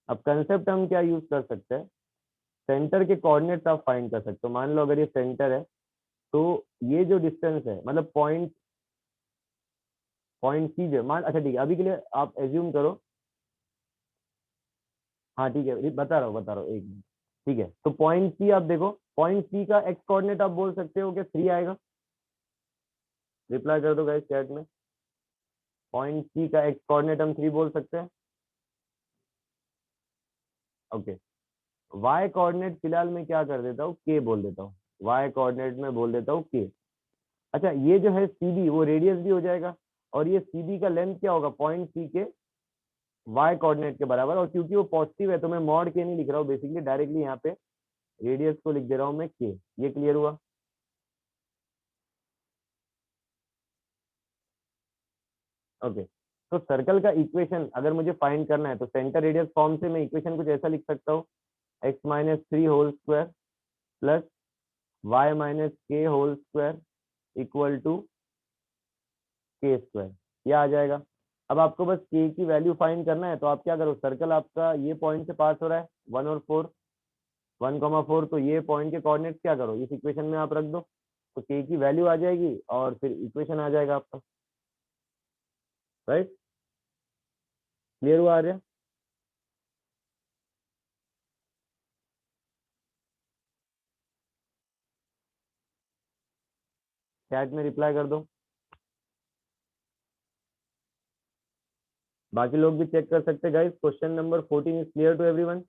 अब कंसेप्ट हम क्या यूज कर सकते हैं, सेंटर के कोऑर्डिनेट्स आप फाइंड कर सकते हो। मान लो अगर ये सेंटर है, तो ये जो डिस्टेंस है मतलब पॉइंट सी जो मान, अच्छा ठीक है अभी के लिए आप एज्यूम करो, हाँ ठीक है बता रहा हूँ एक मिनट, ठीक है। तो पॉइंट सी आप देखो, पॉइंट सी का एक्स कोऑर्डिनेट आप बोल सकते हो कि 3 आएगा। रिप्लाई कर दो गाइस चैट में, पॉइंट सी का एक्स कोऑर्डिनेट हम 3 बोल सकते हैं। ओके, वाई कोऑर्डिनेट फिलहाल मैं क्या कर देता हूँ, के बोल देता हूँ, वाई कोऑर्डिनेट में बोल देता हूँ के। अच्छा ये जो है सीबी वो रेडियस भी हो जाएगा, और ये सीबी का लेंथ क्या होगा, पॉइंट सी के वाई कोऑर्डिनेट के बराबर। और क्योंकि वो पॉजिटिव है तो मैं मॉड के नहीं लिख रहा हूँ, बेसिकली डायरेक्टली यहाँ पे रेडियस को लिख दे रहा हूँ मैं के। ये क्लियर हुआ? ओके, तो सर्कल का इक्वेशन अगर मुझे फाइंड करना है, तो सेंटर रेडियस फॉर्म से मैं इक्वेशन कुछ ऐसा लिख सकता हूँ, x minus 3 whole square plus y minus k whole square equal to k square, ये आ जाएगा। अब आपको बस के की वैल्यू फाइंड करना है, तो आप क्या करो, सर्कल आपका ये पॉइंट से पास हो रहा है 1 और 4, 1,4, तो ये पॉइंट के कोऑर्डिनेट्स क्या करो, इस इक्वेशन में आप रख दो। तो k की वैल्यू आ जाएगी और फिर इक्वेशन आ जाएगा आपका, राइट? क्लियर हुआ आर्या? चैट में रिप्लाई कर दो, बाकी लोग भी चेक कर सकते हैं guys. Question number 14 is clear to everyone?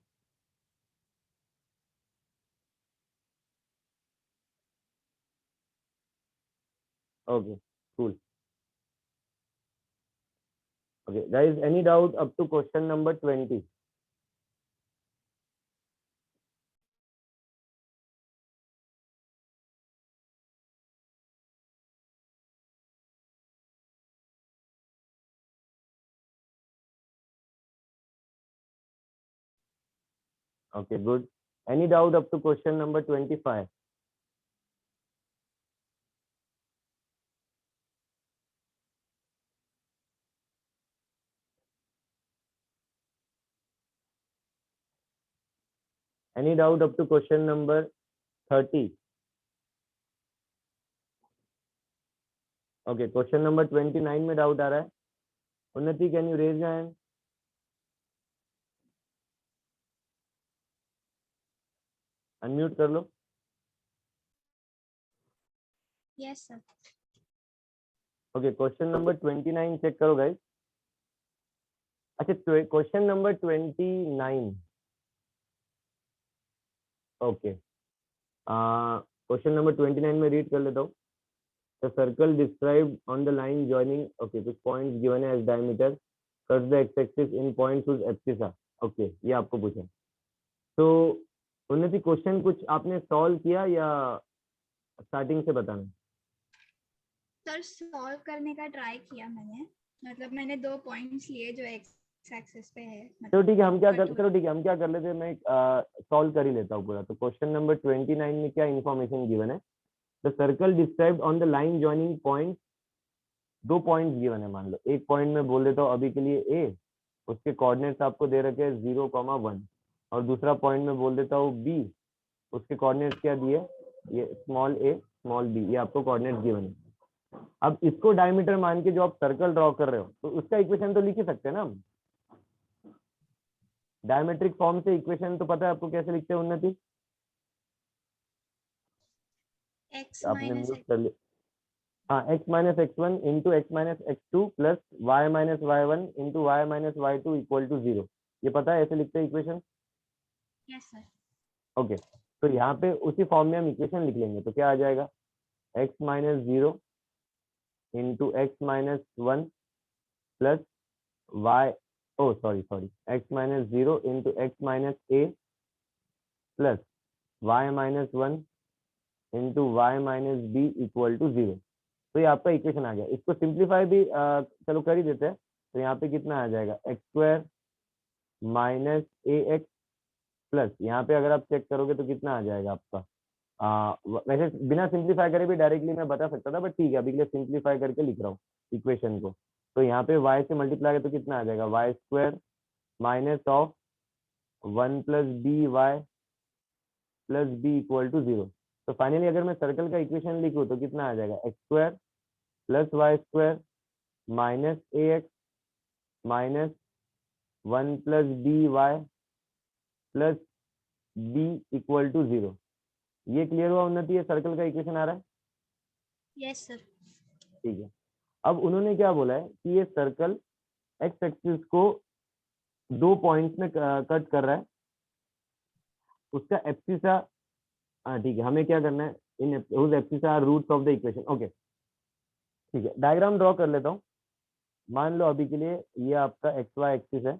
Okay, cool. Okay, guys, any doubt up to question number 20? Okay, good. Any doubt up to question number 25? Any doubt up to question number 30? Okay, question number 29 में doubt आ रहा है। Unnati, can you raise your hand? Unmute कर लो। Yes, sir. Okay, question number 29 check करो guys. अच्छा, question number 29। Okay, question number 29 में read कर लेता हूँ। The circle described on the line joining, okay, which points given as diameter cuts the x-axis in points whose abscissa. Okay, ये आपको पूछा। तो उन्नति, क्वेश्चन कुछ आपने सॉल्व किया या स्टार्टिंग से बताना? सर सॉल्व करने का ट्राई किया मैंने, मतलब मैंने 2 पॉइंट्स लिए जो एक्स एक्सिस पे है। चलो ठीक है, हम क्या कर लेते हैं, मैं सॉल्व कर ही लेता हूँ पूरा। तो क्वेश्चन नंबर 29 में क्या इन्फॉर्मेशन गिवन है? The circle described on the line joining point, 2 points given है। मान लो एक पॉइंट में बोल देता हूँ अभी के लिए ए, उसके कोऑर्डिनेट्स आपको दे रखे हैं 0,1, और दूसरा पॉइंट में बोल देता हूँ बी, उसके कोऑर्डिनेट्स क्या दिए, ये स्मॉल ए स्मॉल बी, ये आपको कोऑर्डिनेट्स गिवन है। अब इसको डायमीटर मान के जो आप सर्कल ड्रॉ कर रहे हो, तो उसका इक्वेशन तो लिख ही सकते हैं ना हम। डायमेट्रिक फॉर्म से इक्वेशन तो पता है आपको कैसे लिखते हैं उन्नति? x आपने माइनस म्यूट कर लिया। हाँ, x minus x1 into x minus x2 plus y minus y1 into y minus y2 equal to 0। ये पता है ऐसे लिखते हैं इक्वेशन? Yes sir. ओके, तो यहाँ पे उसी फॉर्म में हम इक्वेशन लिख लेंगे। तो क्या आ जाएगा? x minus 0 into x minus 1 plus y, oh sorry x minus 0 into x minus a plus y minus 1 into y minus b equal to 0। तो ये आपका इक्वेशन आ गया। इसको सिंप्लीफाई भी चलो कर ही देते हैं। तो यहाँ पे कितना आ जाएगा? X square minus a x plus, यहाँ पे अगर आप चेक करोगे तो कितना आ जाएगा आपका? वैसे बिना सिंप्लीफाई करे भी डायरेक्टली मैं बता सकता था, बट ठीक है, अभी के लिए सिंप्लीफाई करके लिख रहा हूँ इक्वेशन को। तो यहाँ पे y से मल्टीप्लाई तो कितना आ जाएगा? Y square minus of 1 plus b y plus b equal to 0। तो फाइनली अगर मैं सर्कल का इक्वेशन लिखूँ तो कितना आ जाएगा? X square plus Y square minus a x minus 1 plus b y plus b equal to 0। ये क्लियर हुआ उन्नति? ये सर्कल का इक्वेशन आ रहा है? Yes sir. ठीक है। अब उन्होंने क्या बोला है कि ये सर्कल एक्स एक्सिस को 2 पॉइंट्स में कट कर रहा है, उसका एब्सिसा, ठीक है, हमें क्या करना है, in whose abscissa are roots of the equation. Okay ठीक है, डायग्राम ड्रॉ कर लेता हूँ। मान लो अभी के लिए ये आपका एक्स वाई एक्सिस है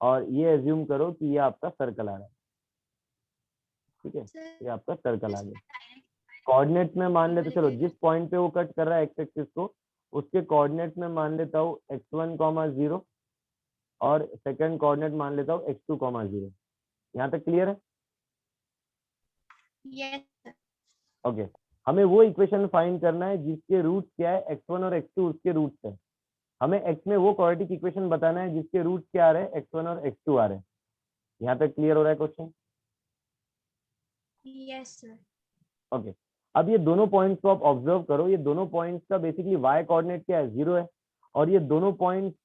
और ये एज्यूम करो कि ये आपका सर्कल आ रहा है। ठीक है, ये आपका सर्कल आ गया। कोऑर्डिनेट्स में मान लेते, चलो जिस पॉइंट पे वो कट कर रहा है एक्स एक्सिस को, उसके कोऑर्डिनेट्स में मान लेता हूँ x1, 0 और सेकंड कोऑर्डिनेट मान लेता हूँ x2, 0। यहाँ तक क्लियर है? Yes sir. ओके, हमें वो इक्वेशन फाइंड करना है जिसके रूट्स क्या है, x1 और x2 उसके रूट्स है। हमें x में वो क्वाड्रेटिक इक्वेशन बताना है जिसके रूट्स क्या आ रहे हैं, x1 और x2 आ रहे हैं। यहाँ तक क्लियर हो रहा है क्वेश्चन? Yes sir. ओके, अब ये दोनों पॉइंट्स को आप ऑब्जर्व करो, ये दोनों पॉइंट्स का बेसिकली वाई कोऑर्डिनेट क्या है, 0 है, और ये दोनों पॉइंट्स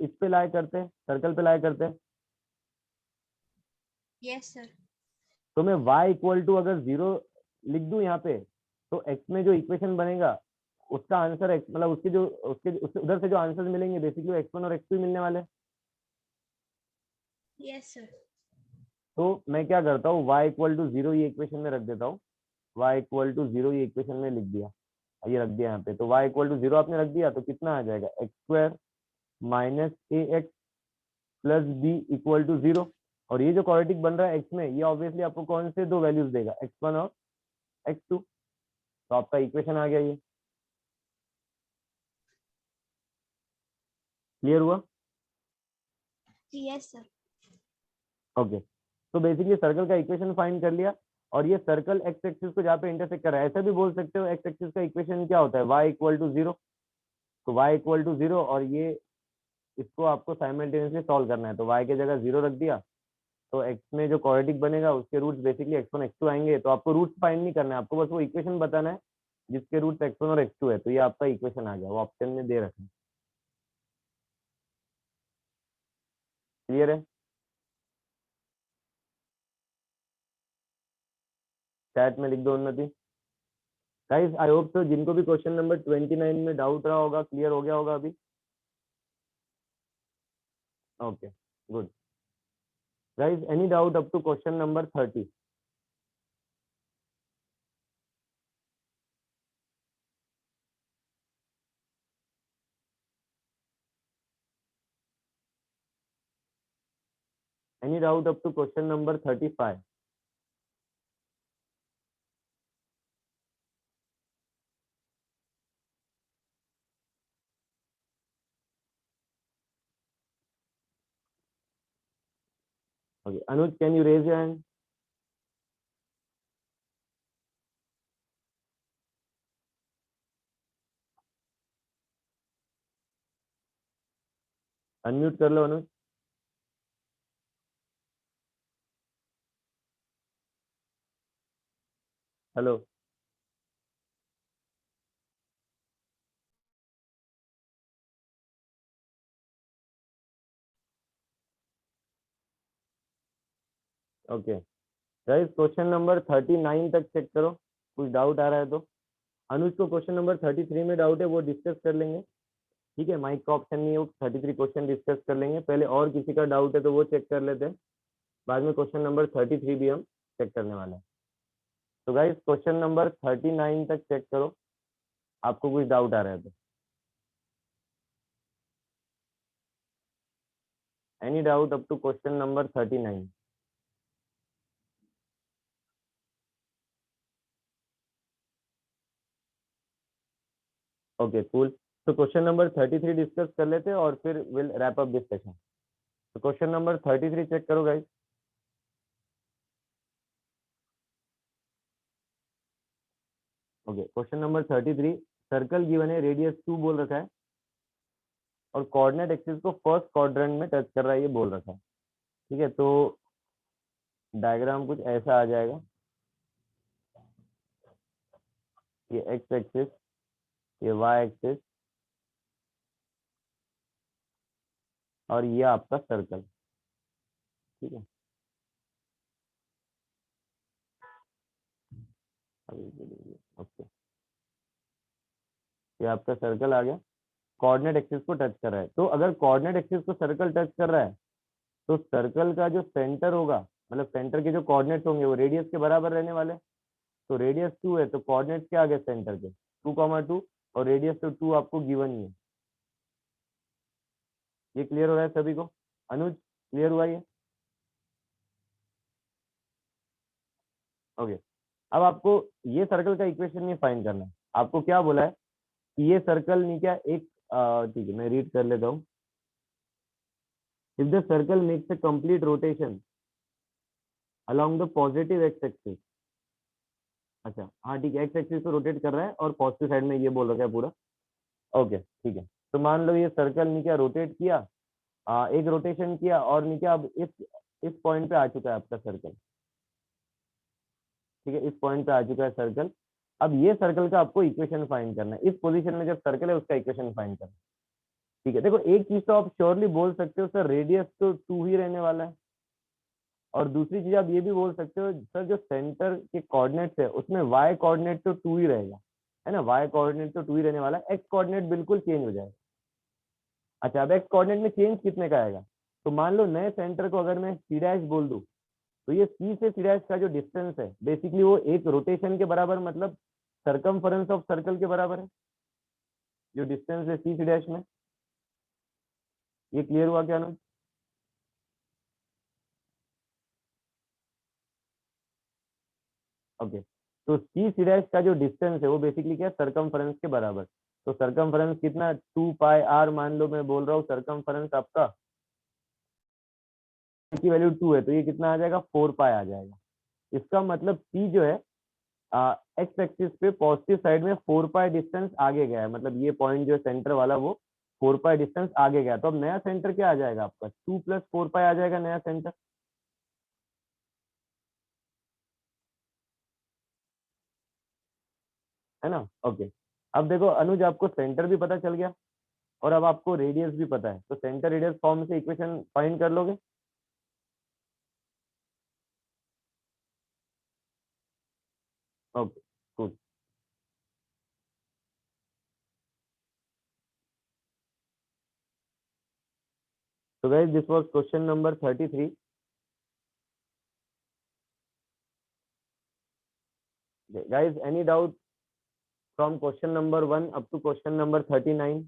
इस पे लाई करते हैं, सर्कल पे लाई करते हैं। Yes sir. तो मैं y इक्वल टू अगर 0 लिख दूं यहाँ पे, तो x में जो इक्वेशन बनेगा उसका आंसर x, मतलब उसके उधर से जो आंसर मिलेंगे बेसिकली x1 और x2 मिलने वाले। Yes sir. तो मैं क्या करता हूँ, y इक्वल टू 0 ये इक्वेशन में रख देता हूँ, y इक्वल टू 0 ये इक्वेशन में लिख दिया, ये रख दिया यहाँ पे। तो y इक्वल टू 0 आपने रख दिया तो कितना आ जाएगा, x² minus ax plus b equal to 0। और ये जो क्वाड्रेटिक बन रहा है x में, ये ऑब्वियसली आपको कौन से दो वैल्यूज देगा, x1 और x2। तो आपका इक्वेशन आ गया ये। क्लियर हुआ? Yes sir. ओके, तो बेसिकली सर्कल का इक्वेशन फाइंड कर लिया, और ये सर्कल एक्स एक्सिस को जहाँ पे इंटरसेक्ट कर रहा है, ऐसा भी बोल सकते हो एक्स एक्सिस का इक्वेशन क्या होता है, y इक्वल टू 0। तो y इक्वल टू 0, और ये इसको आपको साइमल्टेनियसली सॉल्व करना है। तो y की जगह 0 रख दिया, तो x में जो क्वाड्रेटिक बनेगा उसके रूट्स बेसिकली x1 x2 आएंगे। तो आपको रूट्स फाइंड नहीं करना है, आपको बस वो इक्वेशन बताना है जिसके रूट्स x1 और x2 है। तो ये आपका इक्वेशन आ गया, वो ऑप्शन में दे रखा है। क्लियर है? चैट में लिख दो उन्नति। गाइस आई होप तो जिनको भी क्वेश्चन नंबर 29 में डाउट रहा होगा, क्लियर हो गया होगा अभी। Okay good guys, any doubt up to question number 30? Any doubt up to question number 35? Okay, Anuj, can you raise your hand? Unmute कर लो Anuj. Hello, okay guys, question number 39 तक चेक करो, कुछ डाउट आ रहा है तो। अनुज को क्वेश्चन नंबर 33 में डाउट है, वो डिस्कस कर लेंगे, ठीक है। माइक का ऑप्शन नहीं है, वो 33 क्वेश्चन डिस्कस कर लेंगे। पहले और किसी का डाउट है तो वो चेक कर लेते हैं, बाद में क्वेश्चन नंबर 33 भी हम चेक करने वाले हैं। तो गाइस क्वेश्चन नंबर 39 तक चेक करो, आपको कुछ डाउट आ रहा है तो। Any doubt up to question number 39? Okay cool, तो क्वेश्चन नंबर 33 डिस्कस कर लेते हैं और फिर will wrap up this session. तो क्वेश्चन नंबर 33 चेक करो guys. Okay, question number 33, circle given है, रेडियस 2 बोल रखा है, और कोऑर्डिनेट एक्सिस को फर्स्ट क्वाड्रेंट में टच कर रहा है, ये बोल रखा है, ठीक है। तो डायग्राम कुछ ऐसा आ जाएगा, ये एक्स एक्सिस, ये वाई एक्सिस, और ये आपका सर्कल, ठीक है। ओके, ये आपका सर्कल आ गया, कोऑर्डिनेट एक्सिस को टच कर रहा है। तो अगर कोऑर्डिनेट एक्सिस को सर्कल टच कर रहा है, तो सर्कल का जो सेंटर होगा, मतलब सेंटर के जो कोऑर्डिनेट्स होंगे वो रेडियस के बराबर रहने वाले। तो रेडियस 2 है, तो कोऑर्डिनेट्स क्या आ गए सेंटर के, 2,2, और रेडियस तो 2 आपको गिवन ही है। ये क्लियर हो रहा है सभी को? अनुज क्लियर हुआ ये? ओके, अब आपको ये सर्कल का इक्वेशन नहीं फाइंड करना है, आपको क्या बोला है कि ये सर्कल नहीं क्या एक, ठीक है मैं रीड कर लेता हूँ। If the circle makes a complete rotation along the positive x axis, अच्छा हाँ ठीक है, एक्स एक्सिस पे रोटेट कर रहा है और पॉजिटिव साइड में ये बोल रखा है पूरा। ओके ठीक है, तो मान लो ये सर्कल ने क्या रोटेट किया, एक रोटेशन किया, और नहीं क्या अब इस पॉइंट पे आ चुका है आपका सर्कल। ठीक है, इस पॉइंट पे आ चुका है सर्कल। अब ये सर्कल का आपको इक्वेशन फाइंड करना है, इस पोजीशन में जब सर्कल है उसका इक्वेशन फाइंड करना है। ठीक है, देखो एक चीज तो आप श्योरली बोल सकते हो सर, रेडियस तो 2 ही रहने वाला है, और दूसरी चीज आप ये भी बोल सकते हो सर जो सेंटर के कोऑर्डिनेट्स है उसमें y कोऑर्डिनेट तो 2 ही रहेगा, है ना, y कोऑर्डिनेट तो 2 ही रहने वाला है, x कोऑर्डिनेट बिल्कुल चेंज हो जाएगा। अच्छा, अब x कोऑर्डिनेट में चेंज कितने का आएगा, तो मान लो नए सेंटर को अगर मैं c डैश बोल दूं, तो ये c से c डैश का जो डिस्टेंस है बेसिकली वो एक रोटेशन के बराबर, मतलब सरकमफरेंस ऑफ सर्कल के बराबर है, जो डिस्टेंस है c डैश में। ये क्लियर हुआ क्या ना? ओके, तो c डैश का जो डिस्टेंस है वो बेसिकली क्या है, सरकमफरेंस के बराबर। तो सरकमफरेंस कितना, 2 पाई r मान लो मैं बोल रहा हूँ सरकमफरेंस आपका की वैल्यू 2 है, तो ये कितना आ जाएगा, 4 पाई आ जाएगा। इसका मतलब c जो है एक्स एक्सिस पे पॉजिटिव साइड में 4 पाई डिस्टेंस आगे गया है, मतलब ये पॉइंट जो सेंटर वाला वो 4 पाई डिस्टेंस आगे गया। तो अब नया सेंटर क्या आ जाएगा आपका, 2 + 4 पाई आ जाएगा नया सेंटर, है ना। ओके, अब देखो अनुज, आपको सेंटर भी पता चल गया और अब आपको रेडियस भी पता है, तो सेंटर रेडियस फॉर्म से इक्वेशन फाइंड कर लोगे। Okay, good. So guys, this was question number 33. Okay, guys, any doubt from question number 1 up to question number 39?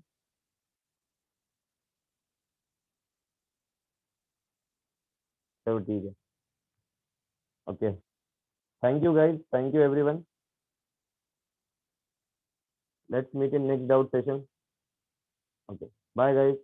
So ठीक है, okay. Thank you guys, thank you everyone. Let's meet in next doubt session. Okay, bye guys.